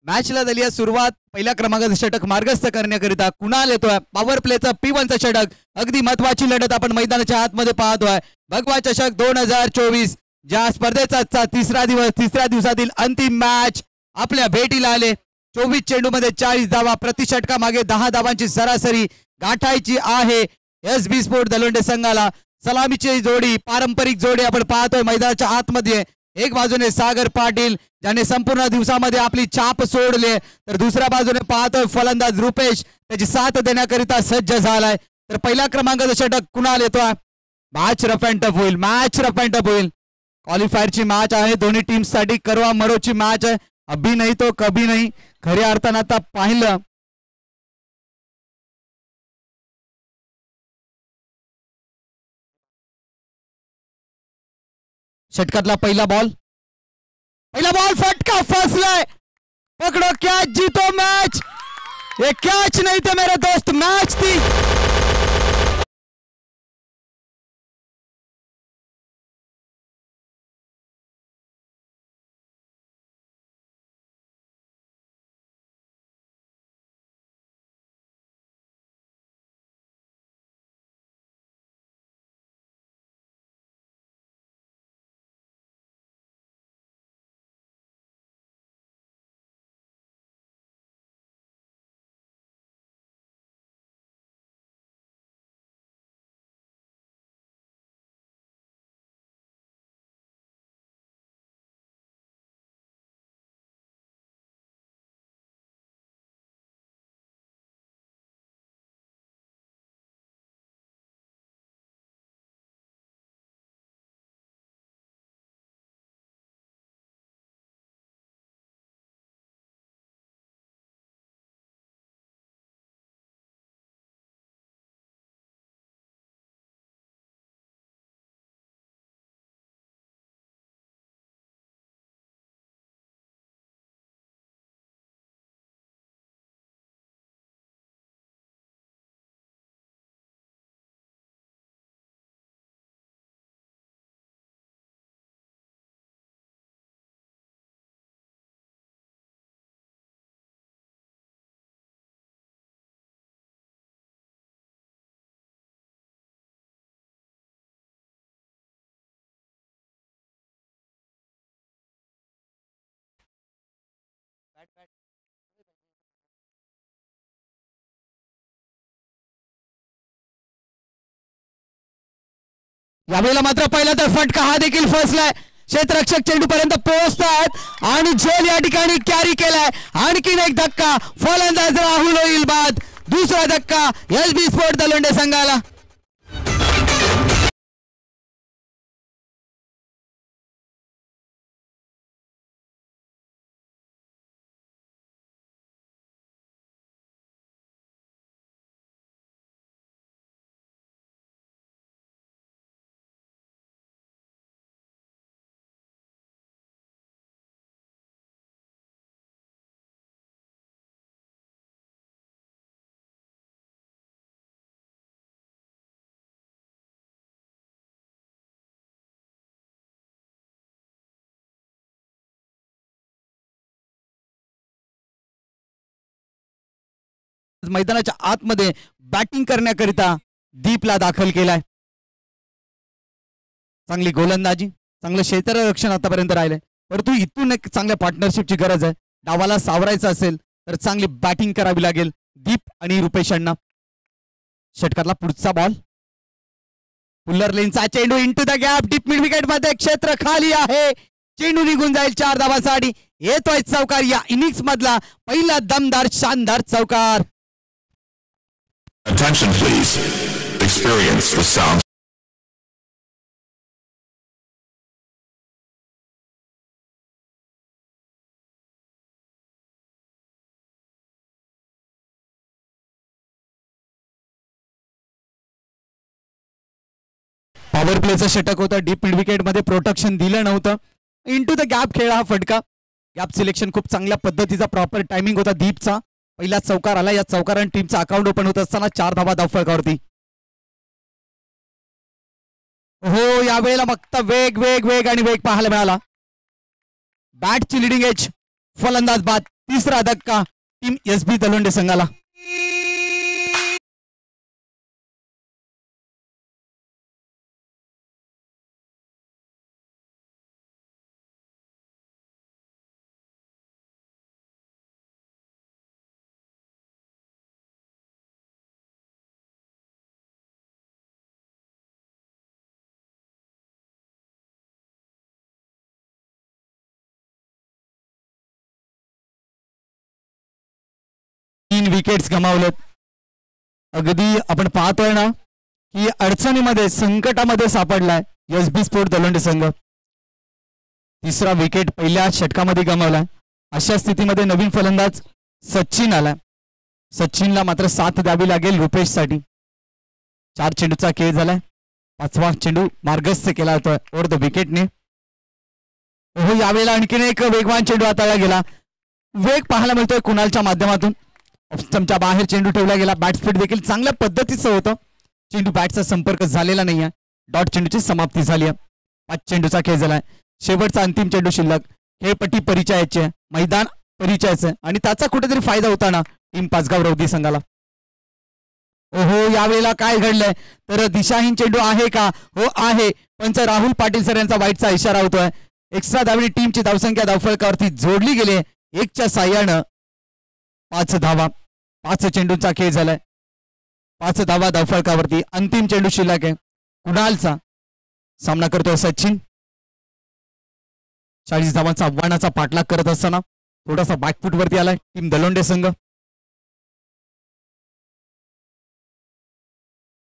[SPEAKER 1] मॅचला झाली आहे सुरुवात. पहिल्या क्रमांकाचं षटक मार्गस्थ करण्याकरिता कुणाल येतोय. पॉवर प्लेचा P1चा षटक. अगदी महत्वाची लढत आपण मैदानाच्या आतमध्ये पाहतोय. भगवा चषक 2024 ज्या स्पर्धेचा तिसरा दिवसातील अंतिम मॅच आपल्या भेटीला आले. 24 चेंडूमध्ये 40 धावा, प्रति षटका मागे 10 धावांची सरासरी गाठायची आहे SB स्पोर्ट दलोंडे संघाला. सलामीची जोडी, पारंपरिक जोडी आपण पाहतोय मैदानाच्या आतमध्ये. एक बाजूने सागर पाटील ज्याने संपूर्ण दिवसामध्ये आपली छाप सोडली, तर दुसऱ्या बाजूने पाहतोय फलंदाज रुपेश त्याची साथ देण्याकरिता सज्ज झालाय. तर पहिल्या क्रमांकाचं षटक कुणाल येतोय. मॅच रफ अँड टफ होईल, मॅच रफ अँड टफ होईल. क्वालिफायरची मॅच आहे, दोन्ही टीम्ससाठी करवा मरोची मॅच आहे. अभी नाही तो कभी नाही. खऱ्या अर्थानं आता पाहिलं षटकातला पहिला बॉल फटका फसलाय. पकड़ो कैच, जीतो मैच. ये कैच नहीं थे मेरे दोस्त, मैच थी. यावेळेला मात्र पहिला तर फटका हा देखील फसलाय. क्षेत्ररक्षक चेंडू पर्यंत पोहोचतात आणि झेल या ठिकाणी कॅरी केलाय. आणखीन एक धक्का, फलंदाज राहुल होईल बाद. दुसरा धक्का SB स्पोर्ट दलोंडे संघाला. मैदानाच्या आतमध्ये बॅटिंग करण्याकरिता दीपला दाखल केलाय. चांगली गोलंदाजी, चांगलं क्षेत्ररक्षण आतापर्यंत राहिलंय, परंतु इथून एक चांगल्या पार्टनरशिपची गरज आहे. डावाला सावरायचं असेल तर चांगली बॅटिंग करावी लागेल दीप आणि रुपेश यांना. षटकातला पुढचा बॉल, पुल्लर लेनचा चेंडू into the gap, deep mid wicket मध्ये क्षेत्र खाली आहे. चेंडू निघून जाईल 4 धावांसाठी. येतोय चौकार या इनिंग्स मधला पहिला दमदार शानदार चौकार.
[SPEAKER 2] Attention please. Experience the sound.
[SPEAKER 1] Power प्लेचं षटक होतं. डीप मिड विकेट मध्ये प्रोटेक्शन दिलं नव्हतं. इंटू द गॅप खेळला हा फटका. गॅप सिलेक्शन खूप चांगल्या पद्धतीचा प्रॉपर टायमिंग होता दीपचा. पहिला चौकार आला. या चौकाराने टीमचा अकाउंट ओपन होत असताना 4 धावा धावफलकावरती. हो यावेळेला फक्त वेग वेग वेग आणि वेग पाहायला मिळाला. बॅटची लिडिंग एज, फलंदाज बाद. तिसरा धक्का टीम एसबी दलोंडे संघाला. तीन विकेट्स गमावलेत. अगदी आपण पाहतोय ना की अडचणीमध्ये संकटामध्ये सापडलाय एसबी स्पोर्ट दलोंडे संघ. तिसरा विकेट पहिल्या षटकामध्ये गमावलाय. अशा स्थितीमध्ये नवीन फलंदाज सचिन आलाय. सचिनला मात्र साथ द्यावी लागेल रुपेशसाठी. 4 चेंडूचा खेळ झालाय. 5वा चेंडू मार्गस्थ केला होता ओव्हर द विकेटने. हो यावेळेला आणखीन एक वेगवान चेंडू हाताळला गेला. वेग पाहायला मिळतोय कुणालच्या माध्यमातून. ऑफस्टमच्या बाहेर चेंडू ठेवला गेला. बॅट स्पीड देखील चांगल्या पद्धतीचं होतं. चेंडू बॅटचा संपर्क झालेला नाहीये. डॉट चेंडूची समाप्ती झाली आहे. 5 चेंडूचा खेळ झालाय. शेवटचा अंतिम चेंडू शिल्लक. खेळपट्टी परिचयाचे, मैदान परिचयाचं आणि त्याचा कुठेतरी फायदा होता ना टीम पाचगाव रौदी संघाला. ओहो यावेळेला काय घडलंय तर दिशाहीन चेंडू आहे का? हो आहे. पंच राहुल पाटील सर यांचा वाईटचा इशारा होतोय. एक्स्ट्रा धावणी टीमची धावसंख्या धावफलकावरती जोडली गेली. 1च्या साह्यानं 5 धावा. 5 चेंडूंचा खेळ झालाय. 5 धावा धावफलकावरती. अंतिम चेंडू शिल्लक आहे. कुणालचा सामना करतोय सचिन. 40 धावांचा आव्हानाचा पाठलाग करत असताना थोडासा बॅकफूट वरती आलाय टीम दलोंडे संघ.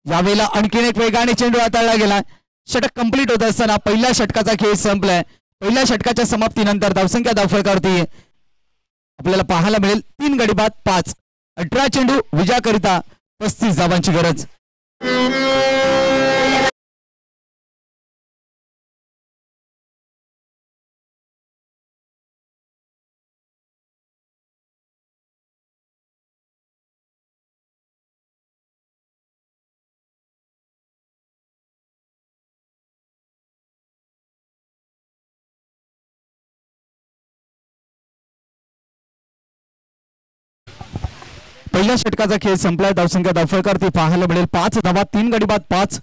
[SPEAKER 1] यावेळेला आणखीन एक वेगाने चेंडू हाताळला गेला. षटक कंप्लीट होत असताना पहिल्या षटकाचा खेळ संपलाय. पहिल्या षटकाच्या समाप्तीनंतर धावसंख्या धावफलकावरती आपल्याला पाहायला मिळेल 3 गडी बाद 5. 18 चेंडू विजयाकरिता 35 धावांची गरज. पहिल्या षटकाचा खेळ संपलाय. धावसंख्या धावफलकावरती पाहायला मिळेल 5 धावा. 3 गडी बाद 5.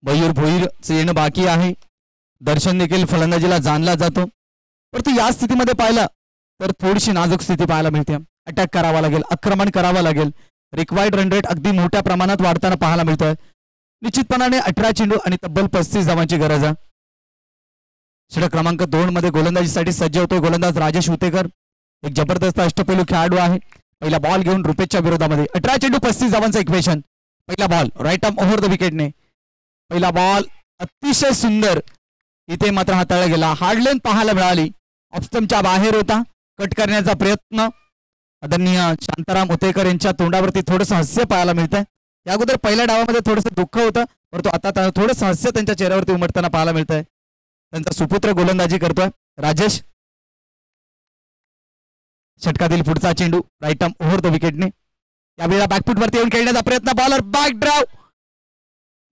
[SPEAKER 1] मयूर भोईरचं येणं बाकी आहे. दर्शन देखील फलंदाजीला जाणला जातो. परंतु या स्थितीमध्ये पाहिलं तर थोडीशी नाजूक स्थिती पाहायला मिळते. अटॅक करावा लागेल, आक्रमण करावं लागेल. रिक्वायर्ड रन रेट अगदी मोठ्या प्रमाणात वाढताना पाहायला मिळतोय. निश्चितपणाने 18 चेंडू आणि तब्बल 35 धावांची गरज आहे. षटक क्रमांक 2 मध्ये गोलंदाजीसाठी सज्ज होतोय गोलंदाज राजेश उतेकर. एक जबरदस्त अष्टपैलू खेळाडू आहे. पहिला बॉल घेऊन रुपेशच्या विरोधामध्ये 18 चेंडू 35 धावांचं इक्वेशन. पहिला ball right arm over the विकेटने. पहिला बॉल अतिशय सुंदर इथे मात्र हाताळला गेला. हार्ड लेंथ पाहायला मिळाली. ऑफस्टमच्या बाहेर होता. कट करण्याचा प्रयत्न. आदरणीय शांताराम उतेकर यांच्या तोंडावरती थोडंसं हास्य पाहायला मिळतंय. या अगोदर पहिल्या डावामध्ये थोडंसं दुःख होतं परंतु आता थोडंसं हास्य त्यांच्या चेहऱ्यावरती उमटताना पाहायला मिळतंय. त्यांचा सुपुत्र गोलंदाजी करतोय राजेश. षटकातील पुढचा चेंडू राईट आर्म ओव्हर द विकेटने. यावेळेला बॅकफूट वरती येऊन खेळण्याचा प्रयत्न. Bowler back drive.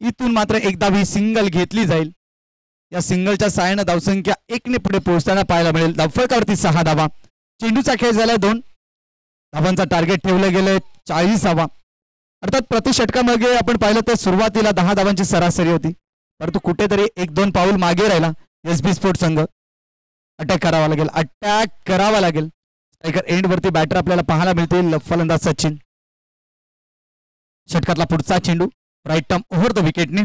[SPEAKER 1] इथून मात्र एकदा ही सिंगल घेतली जाईल. या सिंगलच्या साहाय्याने धावसंख्या 1 ने पुढे पोहोचताना पाहायला मिळेल. धावफलकावरती 6 धावा. चेंडूचा खेळ झालाय 2 धावांचा टार्गेट ठेवलं गेलंय 40 धावा. अर्थात प्रति षटकामध्ये आपण पाहिलं तर सुरुवातीला 10 धावांची सरासरी होती परंतु कुठेतरी 1-2 पाऊल मागे राहिला एसबी स्पोर्ट संघ. अटॅक करावा लागेल, अटॅक करावा लागेल. स्ट्रायकर एंड वरती बॅटर आपल्याला पाहायला मिळतील फलंदाज सचिन. षटकातला पुढचा चेंडू राईट आर्म ओव्हर द विकेटने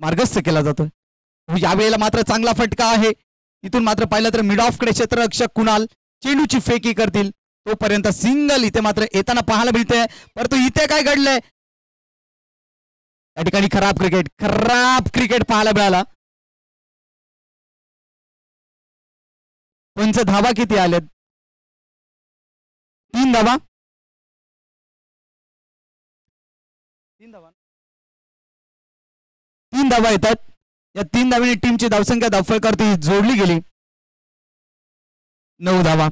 [SPEAKER 1] मार्गस्थ केला जातोय. यावेळेला मात्र चांगला फटका आहे. इथून मात्र पाहिलं तर मिड ऑफ कडे क्षेत्ररक्षक कुणाल चेंडूची फेकी करतील तोपर्यंत सिंगल इथे मात्र येताना पाहायला मिळते. परंतु इथे काय घडलंय या ठिकाणी खराब क्रिकेट पाहायला मिळाला. पंच धावा किती आलेत? 3 धावा. 3 3 धावा येतात. या 3 धावांनी टीमची धावसंख्या धावफलकावरती जोडली गेली. 9 धावा.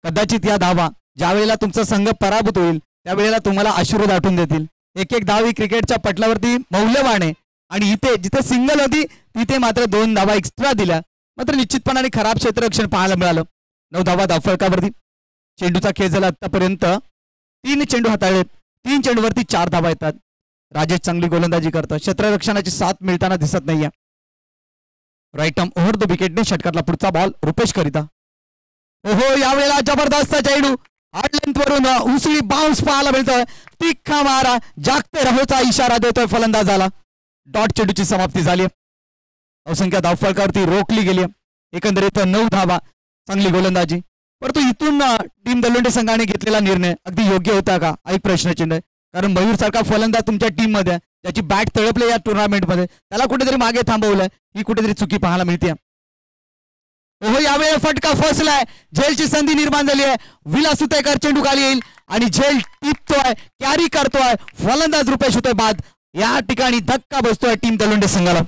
[SPEAKER 1] कदाचित या धावा ज्या वेळेला तुमचा संघ पराभूत होईल त्यावेळेला तुम्हाला अश्रू दाटून देतील. एक एक धाव ही क्रिकेटच्या पटलावरती मौल्यवान आहे आणि इथे जिथे सिंगल होती तिथे मात्र 2 धावा एक्स्ट्रा दिल्या. मात्र निश्चितपणाने खराब क्षेत्ररक्षण पाहायला मिळालं. 9 धावा धावफलकावरती. चेंडूचा खेळ झाला आतापर्यंत 3 चेंडू हाताळलेत. 3 चेंडूवरती 4 धावा येतात. राजेश चांगली गोलंदाजी करतो. क्षेत्ररक्षणाची साथ मिळताना दिसत नाहीये. राईट आर्म ओव्हर द विकेटने षटकातला पुढचा बॉल रुपेश करिता. ओहो यावेळेला जबरदस्त चेंडू हार्ड लेंथ वरून उसळी बाउन्स पाहायला मिळतोय. तिख्खा मारा जागते रहोचा इशारा देतोय फलंदाजाला. डॉट चेंडूची समाप्ती झाली. धावसंख्या धावफलकावरती रोखली गेली. एकंदरीत 9 धावा. चांगली गोलंदाजी. परंतु इथून टीम दलोंडे संघाने घेतलेला निर्णय अगदी योग्य होता का एक प्रश्नचिन्ह आहे. कारण मयूर सारखा फलंदाज तुमच्या टीम मध्ये त्याची बॅट तळपले या टुर्नामेंट मध्ये त्याला कुठेतरी मागे थांबवलंय. ही कुठेतरी चुकी पाहायला मिळते. ओहो यावेळी फटका फसलाय. झेलची संधी निर्माण झाली आहे. विलास सुतेकर चेंडू खाली येईल आणि झेल टिपतोय कॅरी करतोय. फलंदाज रुपेश होतोय बाद. या ठिकाणी धक्का बसतोय टीम दलोंडे संघाला.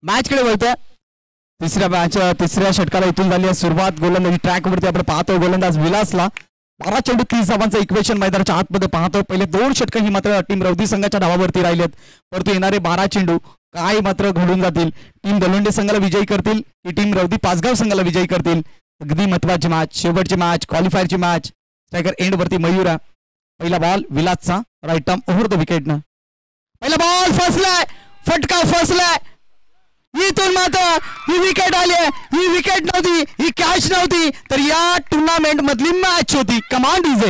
[SPEAKER 1] मॅच कडे वळतोय. तिसऱ्या षटकाला इथून झाली आहे सुरुवात. गोलंदाजी ट्रॅक वरती आपण पाहतोय गोलंदाज विलासला 12 चेंडू 30 धावांचं इक्वेशन मैदानाच्या आतमध्ये पाहतोय. पहिले 2 षटक ही मात्र टीम रौदी संघाच्या धावावरती राहिलेत. परंतु येणारे 12 चेंडू काय मात्र घडून जातील. टीम दलोंडे संघाला विजयी करतील की टीम रौदी पाचगाव संघाला विजयी करतील. अगदी महत्वाची मॅच, शेवटची मॅच, क्वालिफायरची मॅच. स्ट्रायकर एंड वरती मयूरा. पहिला बॉल विलासचा राईट आर्म ओव्हर द विकेटनं. पहिला बॉल फसलाय. फटका फसलाय. इथून मात्र ही विकेट आली आहे. ही विकेट नव्हती, ही कॅच नव्हती, तर या टुर्नामेंट मधली मॅच होती. कमांड इज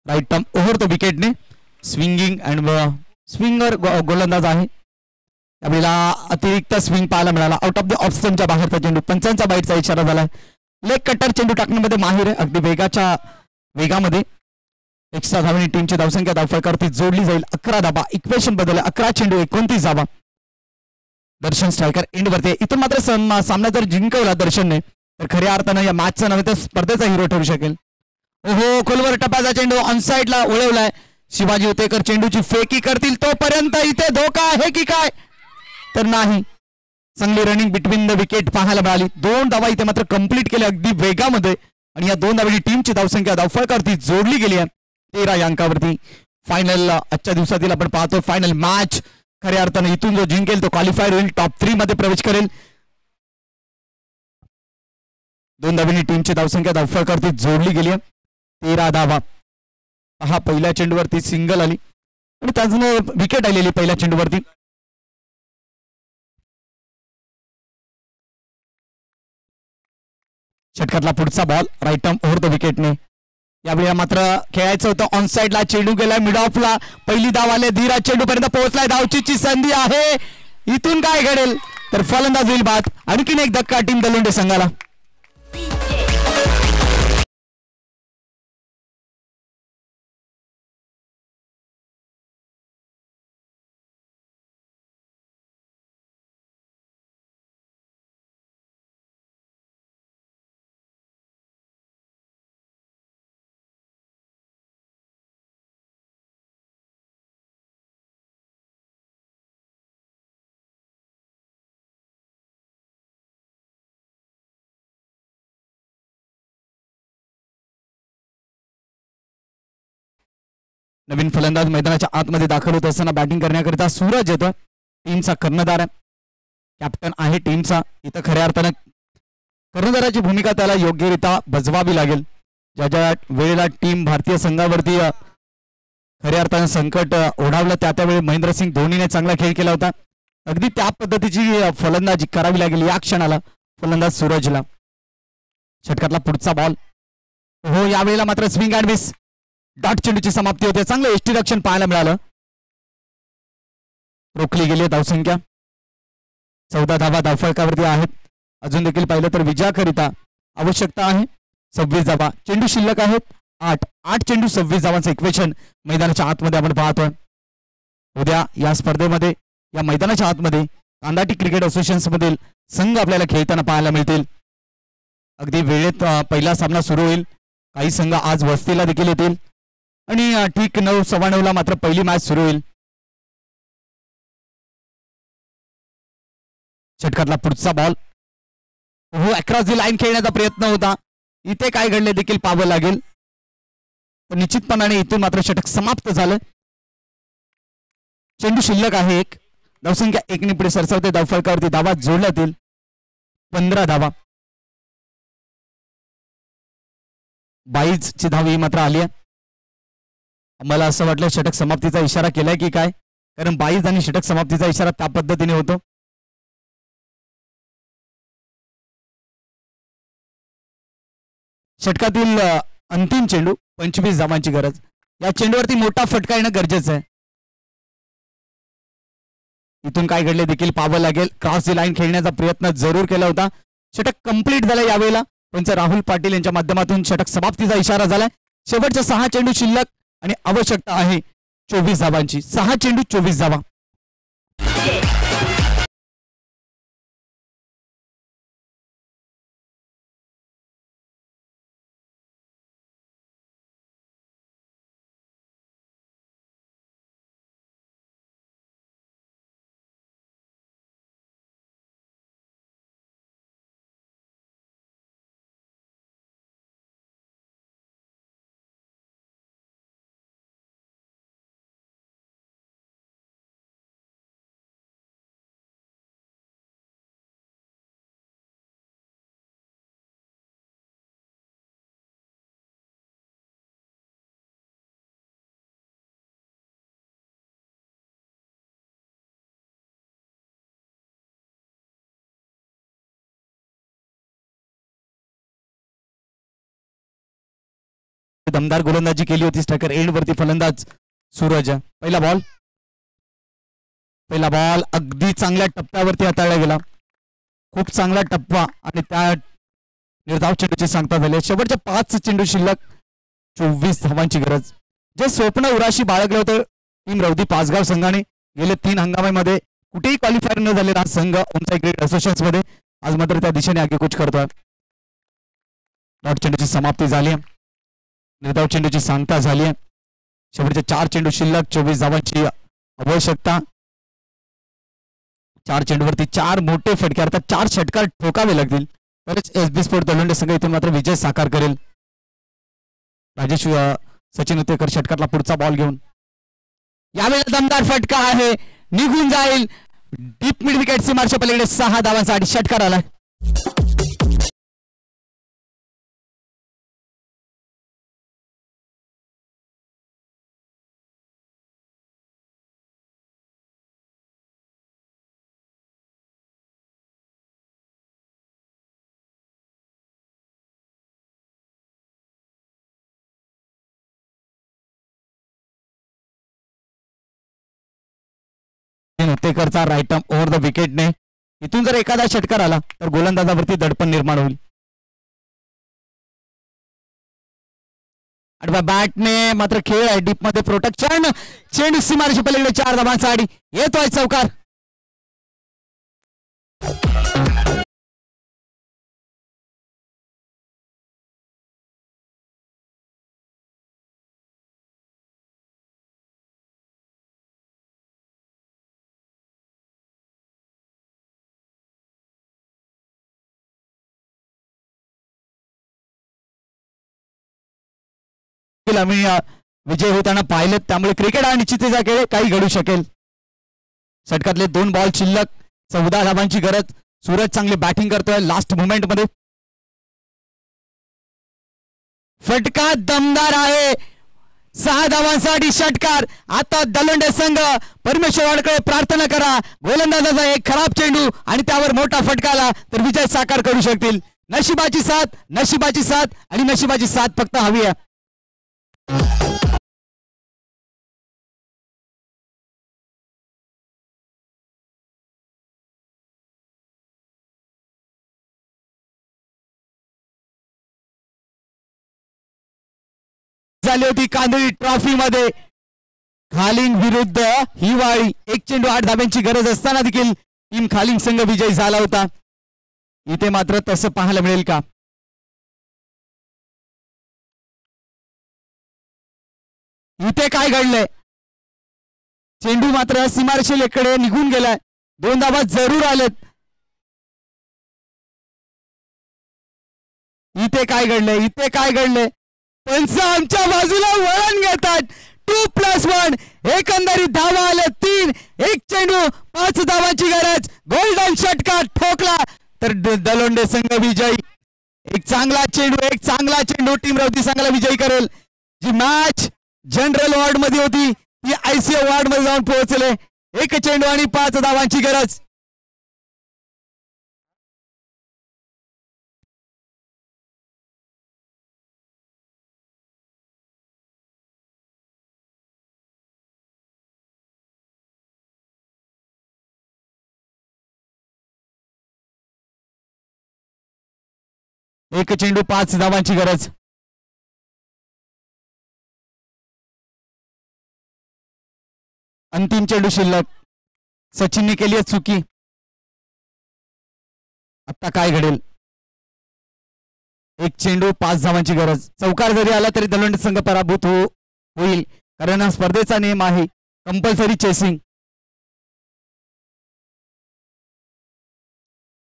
[SPEAKER 1] राईट टर्म ओव्हर विकेटने स्विंगिंग अँड स्विंगर गोलंदाज आहे. त्यावेळेला अतिरिक्त स्विंग पाहायला मिळाला. आउट ऑफ द ऑफ स्टंपच्या बाहेरचा चेंडू, पंचांचा बाईटचा इशारा झालाय. लेग कटर चेंडू टाकण्यामध्ये माहिर आहे, अगदी वेगामध्ये. एक्स्ट्रा धावांनी टीमची धावसंख्या धावफलकावरती जोडली जाईल. 11 धावा, इक्वेशन बदल 11 चेंडू 29 धावा. दर्शन स्ट्रायकर एंडवरती. इथून मात्र सामना जर जिंकवला दर्शनने तर खऱ्या अर्थानं या मॅचचा नव्हे तर स्पर्धेचा हिरो ठरू शकेल. ओहो, खोलवर टप्प्याचा चेंडू ऑनसाइडला उडवलाय. शिवाजी उतेकर चेंडूची फेकी करतील तोपर्यंत इथे धोका आहे की काय, तर नाही. चांगली रनिंग बिटवीन द विकेट पाहायला मिळाली. 2 धावा इथे मात्र कंप्लीट केल्या अगदी वेगामध्ये आणि या 2 धावांनी टीमची धावसंख्या धावफलकावरती जोडली गेली आहे 13 या अंकावरती. फायनल आजच्या दिवसातील आपण पाहतो फायनल मॅच. खऱ्या अर्थाने इथून जो जिंकेल तो क्वालिफायर होईल, टॉप 3 मध्ये प्रवेश करेल. 2 धावांनी टीमची धावसंख्या धावफलकावरती जोडली गेली आहे 13 धावा. हा पहिल्या चेंडूवरती सिंगल आली आणि त्यातून विकेट आलेली पहिल्या चेंडूवरती. षटकातला पुढचा ball right arm over the विकेटने. यावेळी मात्र खेळायचं होतं ऑन साइडला. चेंडू गेलाय मिड ऑफला. पहिली धाव आले, धीराज चेंडू पर्यंत पोहोचलाय. धावचीची संधी आहे. इथून काय घडेल तर फलंदाज होईल बाद. आणखीन एक धक्का टीम दलोंडे संघाला. नवीन फलंदाज मैदानाच्या आतमध्ये दाखल होत असताना बॅटिंग करण्याकरिता सूरज येतो. टीमचा कर्णधार आहे, कॅप्टन आहे टीमचा. इथं खऱ्या अर्थानं कर्णधाराची भूमिका त्याला योग्यरित्या बजवावी लागेल. ज्या ज्या वेळेला टीम भारतीय संघावरती खऱ्या अर्थानं संकट ओढावलं त्यावेळी महेंद्रसिंग धोनीने चांगला खेळ केला होता. अगदी त्या पद्धतीची फलंदाजी करावी लागेल या क्षणाला फलंदाज सूरजला. षटकातला पुढचा बॉल. हो, यावेळेला मात्र स्विंग अँड मिस. डॉट चेंडूची समाप्ती होते. चांगलं एष्टी रक्षण पाहायला मिळालं. रोखली गेली धावसंख्या. 14 धावा धावफलकावरती आहेत. अजून देखील पाहिलं तर विजयाकरिता आवश्यकता आहे 26 धावा. चेंडू शिल्लक आहेत 8 चेंडू 26 धावांचं इक्वेशन मैदानाच्या आतमध्ये आपण पाहतोय. उद्या या स्पर्धेमध्ये या मैदानाच्या आतमध्ये कांदाटी क्रिकेट असोसिएशन मधील संघ आपल्याला खेळताना पाहायला मिळतील. अगदी वेळेत पहिला सामना सुरू होईल. काही संघ आज वस्तीला देखील येतील आणि ठीक 9:15 मात्र पहिली मॅच सुरू होईल. षटकातला पुढचा बॉल. हो, अक्रॉस दी लाईन खेळण्याचा प्रयत्न होता. इथे काय घडले देखील पाहावं लागेल. पण निश्चितपणाने इथून मात्र षटक समाप्त झालं. चेंडू शिल्लक आहे 1. धावसंख्या 1 ने पुढे सरसावते. धावफलकावरती धावा जोडल्या जातील 15 धावा. 22 ची धाव ही मात्र आली आहे. मला असं वाटलं षटक समाप्तीचा इशारा केलाय की काय, कारण 22 आणि षटक समाप्तीचा इशारा त्या पद्धतीने होतो. षटकातील अंतिम चेंडू 25 धावांची गरज. या चेंडूवरती मोठा फटका येणं गरजेचं आहे. इथून काय घडले देखील पाहावं लागेल. क्रॉस दी लाईन खेळण्याचा प्रयत्न जरूर केला होता. षटक कंप्लीट झाला यावेळेला. पंच राहुल पाटील यांच्या माध्यमातून षटक समाप्तीचा इशारा झालाय. शेवटचे 6 चेंडू शिल्लक आणि आवश्यकता आहे 24 धावांची. 6 चेंडू 24 धावा. दमदार गोलंदाजी केली होती स्ट्रायकर एंड वरती फलंदाज सूरज. पहिला बॉल अगदी चांगल्या टप्प्यावरती हाताळला गेला. खूप चांगला टप्पा आणि त्या निर्धाव चेंडूची सांगता झाली. शेवटच्या 5 चेंडू शिल्लक, 24 धावांची गरज. जे स्वप्न उराशी बाळगलं होतं टीम रौदी पाचगाव संघाने गेले 3 हंगामामध्ये कुठेही क्वालिफायर न झालेला हा संघ उंचाई क्रिकेट असोसिएशन मध्ये आज मात्र त्या दिशेने आगेकूच करतोय. डॉट चेंडूची समाप्ती झाली. निर्धाव चेंडूची सांगता झाली. शेवटचे 4 चेंडू शिल्लक, 24 धावांची आवश्यकता. 4 चेंडूवरती 4 मोठे फटके अर्थात 4 षटकार ठोकावे लागतील तरच एसबी स्पोर्ट दलोंडे संघ इथून मात्र विजय साकार करेल. राजेश सचिन उतेकर षटकातला पुढचा बॉल घेऊन यावेळेला दमदार फटका आहे, निघून जाईल. डीप मिड विकेट सीमारच्या पलीकडे 6 धावांसाठी षटकार आला. उतेकरचा राईट आर्म ओव्हर द विकेटने. इथून जर एखादा षटकार आला तर गोलंदाजावरती दडपण निर्माण होईल. आडव्या बॅटने मात्र खेळ आहे डीप मध्ये प्रोटेक्शन. चेंडू सीमारेषे पलीकडे 4 धावांसाठी येतोय चौकार. आम्ही विजय होताना पाहिलेत त्यामुळे क्रिकेट हा निश्चितच काही घडू शकेल. षटकातले 2 बॉल शिल्लक, 14 धावांची गरज. सूरज चांगली बॅटिंग करतोय लास्ट मोमेंट मध्ये. फटका दमदार आहे, 6 धावांसाठी षटकार. आता दलोंडे संघ परमेश्वराकडे प्रार्थना करा, गोलंदाजाचा एक खराब चेंडू आणि त्यावर मोठा फटका आला तर विजय साकार करू शकतील. नशिबाची साथ, नशिबाची साथ आणि नशिबाची साथ फक्त हवी आहे. झाली होती कांदळी ट्रॉफी मध्ये खालिंग विरुद्ध हिवाळी. 1 चेंडू 8 धाब्यांची गरज असताना देखील टीम खालिंग संघ विजयी झाला होता. इथे मात्र तसं पाहायला मिळेल का? इथे काय घडलंय? चेंडू मात्र सीमारेषेकडे निघून गेलाय. 2 धावा जरूर आलेत. इथे काय घडलंय? इथे काय घडलंय? पंच आमच्या बाजूला वळण घेतात. 2+1 एकंदरीत धावा आले 3. 1 चेंडू 5 धावांची गरज. गोल्डन षटकार ठोकला तर दलोंडे संघ विजयी. एक चांगला चेंडू टीम रौदी संघाला विजयी करेल. जी मॅच जनरल वॉर्ड मध्ये होती ती आयसीओ वॉर्ड मध्ये जाऊन पोहोचले. 1 चेंडू आणि 5 धावांची गरज. एक चेंडू 5 धावांची गरज. अंतिम चेंडू शिल्लक. सचिनने केली चुकी. आता काय घडेल? 1 चेंडू 5 धावांची गरज. चौकार जरी आला तरी दलोंडे संघ पराभूत होईल कारण हा स्पर्धेचा नियम आहे compulsory chasing.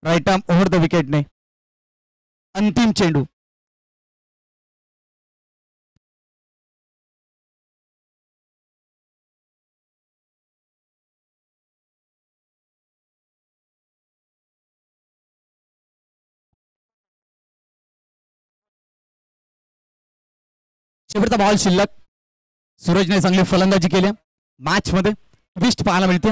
[SPEAKER 1] Right arm over the विकेटने. अंतिम चेंडू. शेवटचा बॉल शिल्लक. सूरजने चांगली फलंदाजी केली. मॅच मध्ये ट्विस्ट पाहायला मिळते.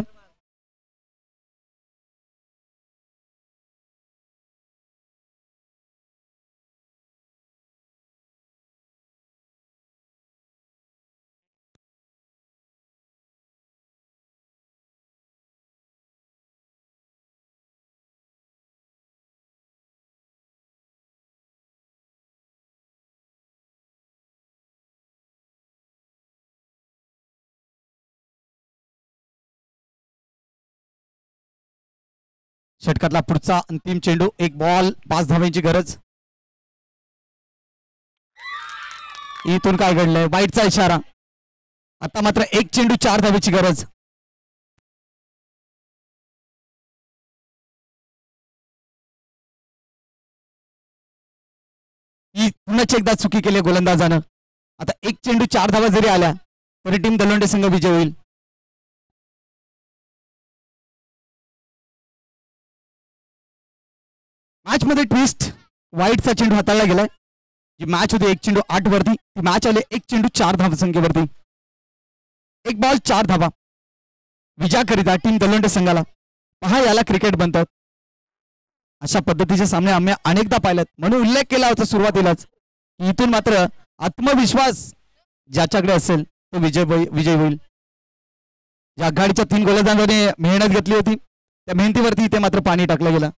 [SPEAKER 1] षटकातला पुढचा अंतिम चेंडू, एक बॉल 5 धावांची गरज. इथून काय घडलंय, वाईटचा इशारा. आता मात्र एक चेंडू 4 धावेची गरज. ही पुन्हा एकदा चुकी केली गोलंदाजानं. आता एक चेंडू 4 धावा जरी आल्या तरी टीम दलोंडे संघ विजय होईल. मॅच मध्ये ट्विस्ट, वाईटचा चेंडू हाताळला गेलाय. जी मॅच होती 1 चेंडू 8 वरती, ती मॅच आली 1 चेंडू 4 धाव संख्येवरती. एक बॉल 4 धावा विजयाकरिता टीम दलोंडे संघाला. पहा याला क्रिकेट बनतात. अशा पद्धतीचे सामने आम्ही अनेकदा पाहिलेत, म्हणून उल्लेख केला होता सुरुवातीलाच. इथून मात्र आत्मविश्वास ज्याच्याकडे असेल तो विजय होईल. ज्या आघाडीच्या 3 गोलंदाजांनी मेहनत घेतली होती त्या मेहनतीवरती इथे मात्र पाणी टाकलं गेलं.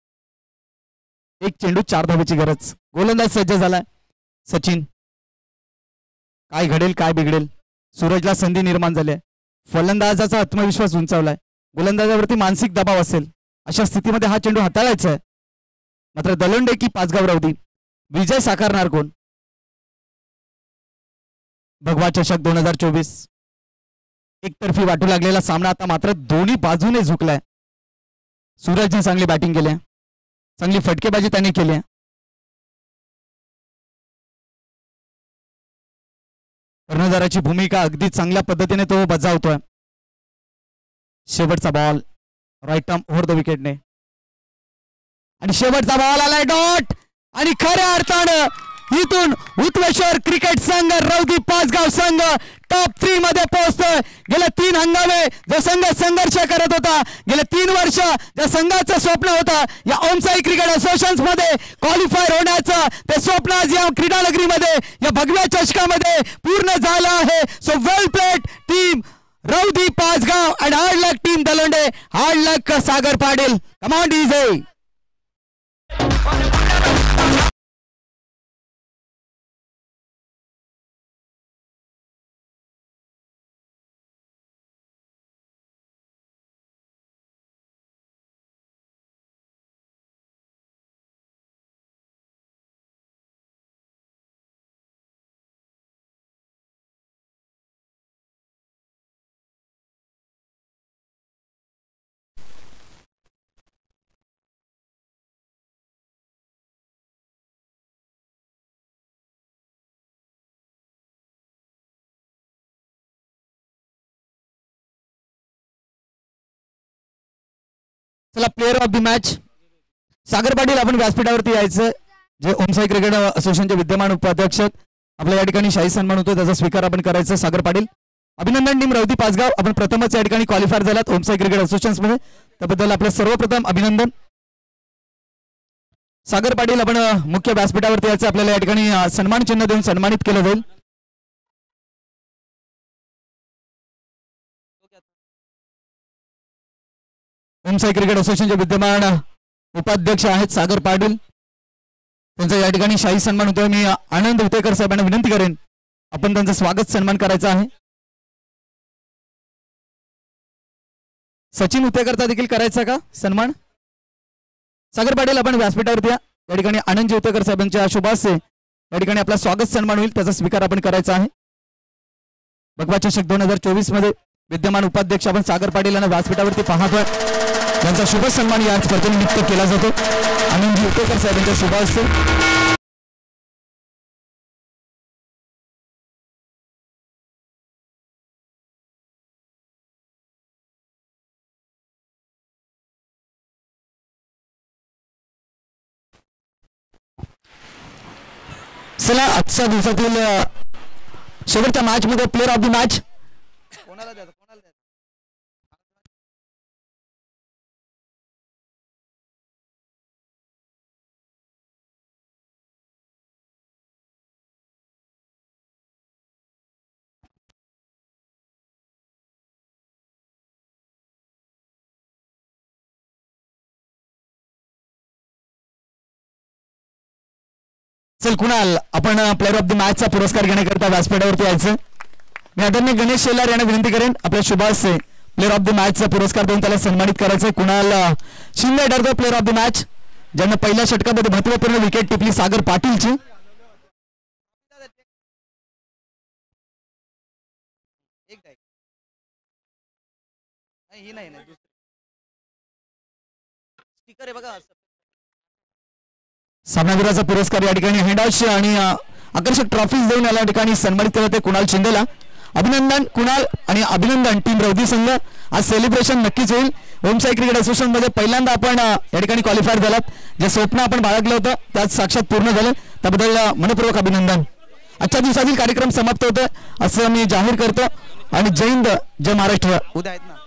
[SPEAKER 1] एक चेंडू 4 धावेची गरज. गोलंदाज सज्ज झालाय सचिन. काय घडेल काय बिघडेल. सूरजला संधी निर्माण झाली आहे. फलंदाजाचा आत्मविश्वास उंचावलाय. गोलंदाजावरती मानसिक दबाव असेल. अशा स्थितीमध्ये हा चेंडू हाताळायचा आहे. मात्र दलोंडे की पाचगाव राऊदी, विजय साकारणार कोण. भगवा चषक 2024 एकतर्फी वाटू लागलेला सामना आता मात्र दोन्ही बाजूने झुकलाय. सूरजने चांगली बॅटिंग केली, चांगली फटकेबाजी त्याने केली. कर्णधाराची भूमिका अगदी चांगल्या पद्धतीने तो बजावतोय. शेवटचा ball right arm over the विकेटने आणि शेवटचा बॉल आलाय डॉट. आणि खऱ्या अर्थानं इथून उत्वेश्वर क्रिकेट संघ राऊदी पाचगाव संघ टॉप 3 मध्ये पोहोचतोय. गेले 3 हंगामे जो संघ संघर्ष करत होता, गेले 3 वर्ष ज्या संघाचं स्वप्न होतं या ओमसाई क्रिकेट असोसिएशन मध्ये क्वालिफायर होण्याचं, ते स्वप्न आज या क्रीडा नगरीमध्ये या भगव्या चषकामध्ये पूर्ण झालं आहे. So well played team rowdy Pachgaon and hard luck team Dalonde. Hard luck Sagar Patil. Come on DJ. चला player of the match Sagar Patil. आपण व्यासपीठावरती यायचं. जे ओमसाई क्रिकेट असोसिएशनचे विद्यमान उपाध्यक्ष आपल्या या ठिकाणी शाही सन्मान होतो, त्याचा स्वीकार आपण करायचा. सागर पाटील अभिनंदन टीम राऊदी पाचगाव. आपण प्रथमच या ठिकाणी क्वालिफायर झालात ओमसाई क्रिकेट असोसिएशन मध्ये, त्याबद्दल आपलं सर्वप्रथम अभिनंदन. सागर पाटील आपण मुख्य व्यासपीठावरती यायचं. आपल्याला या ठिकाणी सन्मान चिन्ह देऊन सन्मानित केलं जाईल. ओमसाई क्रिकेट असोसिएशनचे विद्यमान उपाध्यक्ष आहेत सागर पाटील, त्यांचा या ठिकाणी शाही सन्मान होतोय. मी आनंद उतेकर साहेबांना विनंती करेन आपण त्यांचं स्वागत सन्मान करायचा आहे. सचिन उतेकरचा देखील करायचा का सन्मान. सागर पाटील आपण व्यासपीठावरती या ठिकाणी आनंदजी उतेकर साहेबांच्या शुभास्ते या ठिकाणी आपला स्वागत सन्मान होईल, त्याचा स्वीकार आपण करायचा आहे. भगवा चषक 2024 मध्ये विद्यमान उपाध्यक्ष आपण सागर पाटील यांना व्यासपीठावरती पाहतोय. त्यांचा शुभ सन्मान या स्पर्धेनिमित्त केला जातो. आनंदजी उतेकर साहेबांच्या शुभास्ते. चला आजच्या दिवसातील शेवटच्या मॅच मध्ये प्लेअर ऑफ द मॅच कोणाला द्यायचं. चल कुणाल आपण प्लेअर ऑफ द मॅचचा पुरस्कार घेण्याकरता व्यासपीठावरती यायचं. मी आदरणीय गणेश शेलार यांना विनंती करेन आपल्या शुभास्ते प्लेअर ऑफ द मॅचचा पुरस्कार देऊन त्याला सन्मानित करायचं. कुणाल शिंदे ठरतो प्लेअर ऑफ द मॅच, ज्यांना पहिल्या षटकामध्ये महत्वपूर्ण विकेट टिपली सागर पाटीलची. सामनावीराचा पुरस्कार या ठिकाणी हँडवॉश आणि आकर्षक ट्रॉफीज देऊन या ठिकाणी सन्मानित केलं ते कुणाल शिंदेला. अभिनंदन कुणाल आणि अभिनंदन टीम रौदी संघ. आज सेलिब्रेशन नक्कीच होईल. ओमसाई क्रिकेट असोसिएशन मध्ये पहिल्यांदा आपण या ठिकाणी क्वालिफायर झालात. जे स्वप्न आपण बाळगलं होतं त्यात साक्षात पूर्ण झालं, त्याबद्दल मनपूर्वक अभिनंदन. आजच्या दिवसातील कार्यक्रम समाप्त होतोय असं मी जाहीर करतो आणि जय हिंद जय महाराष्ट्र. उद्या आहेत ना.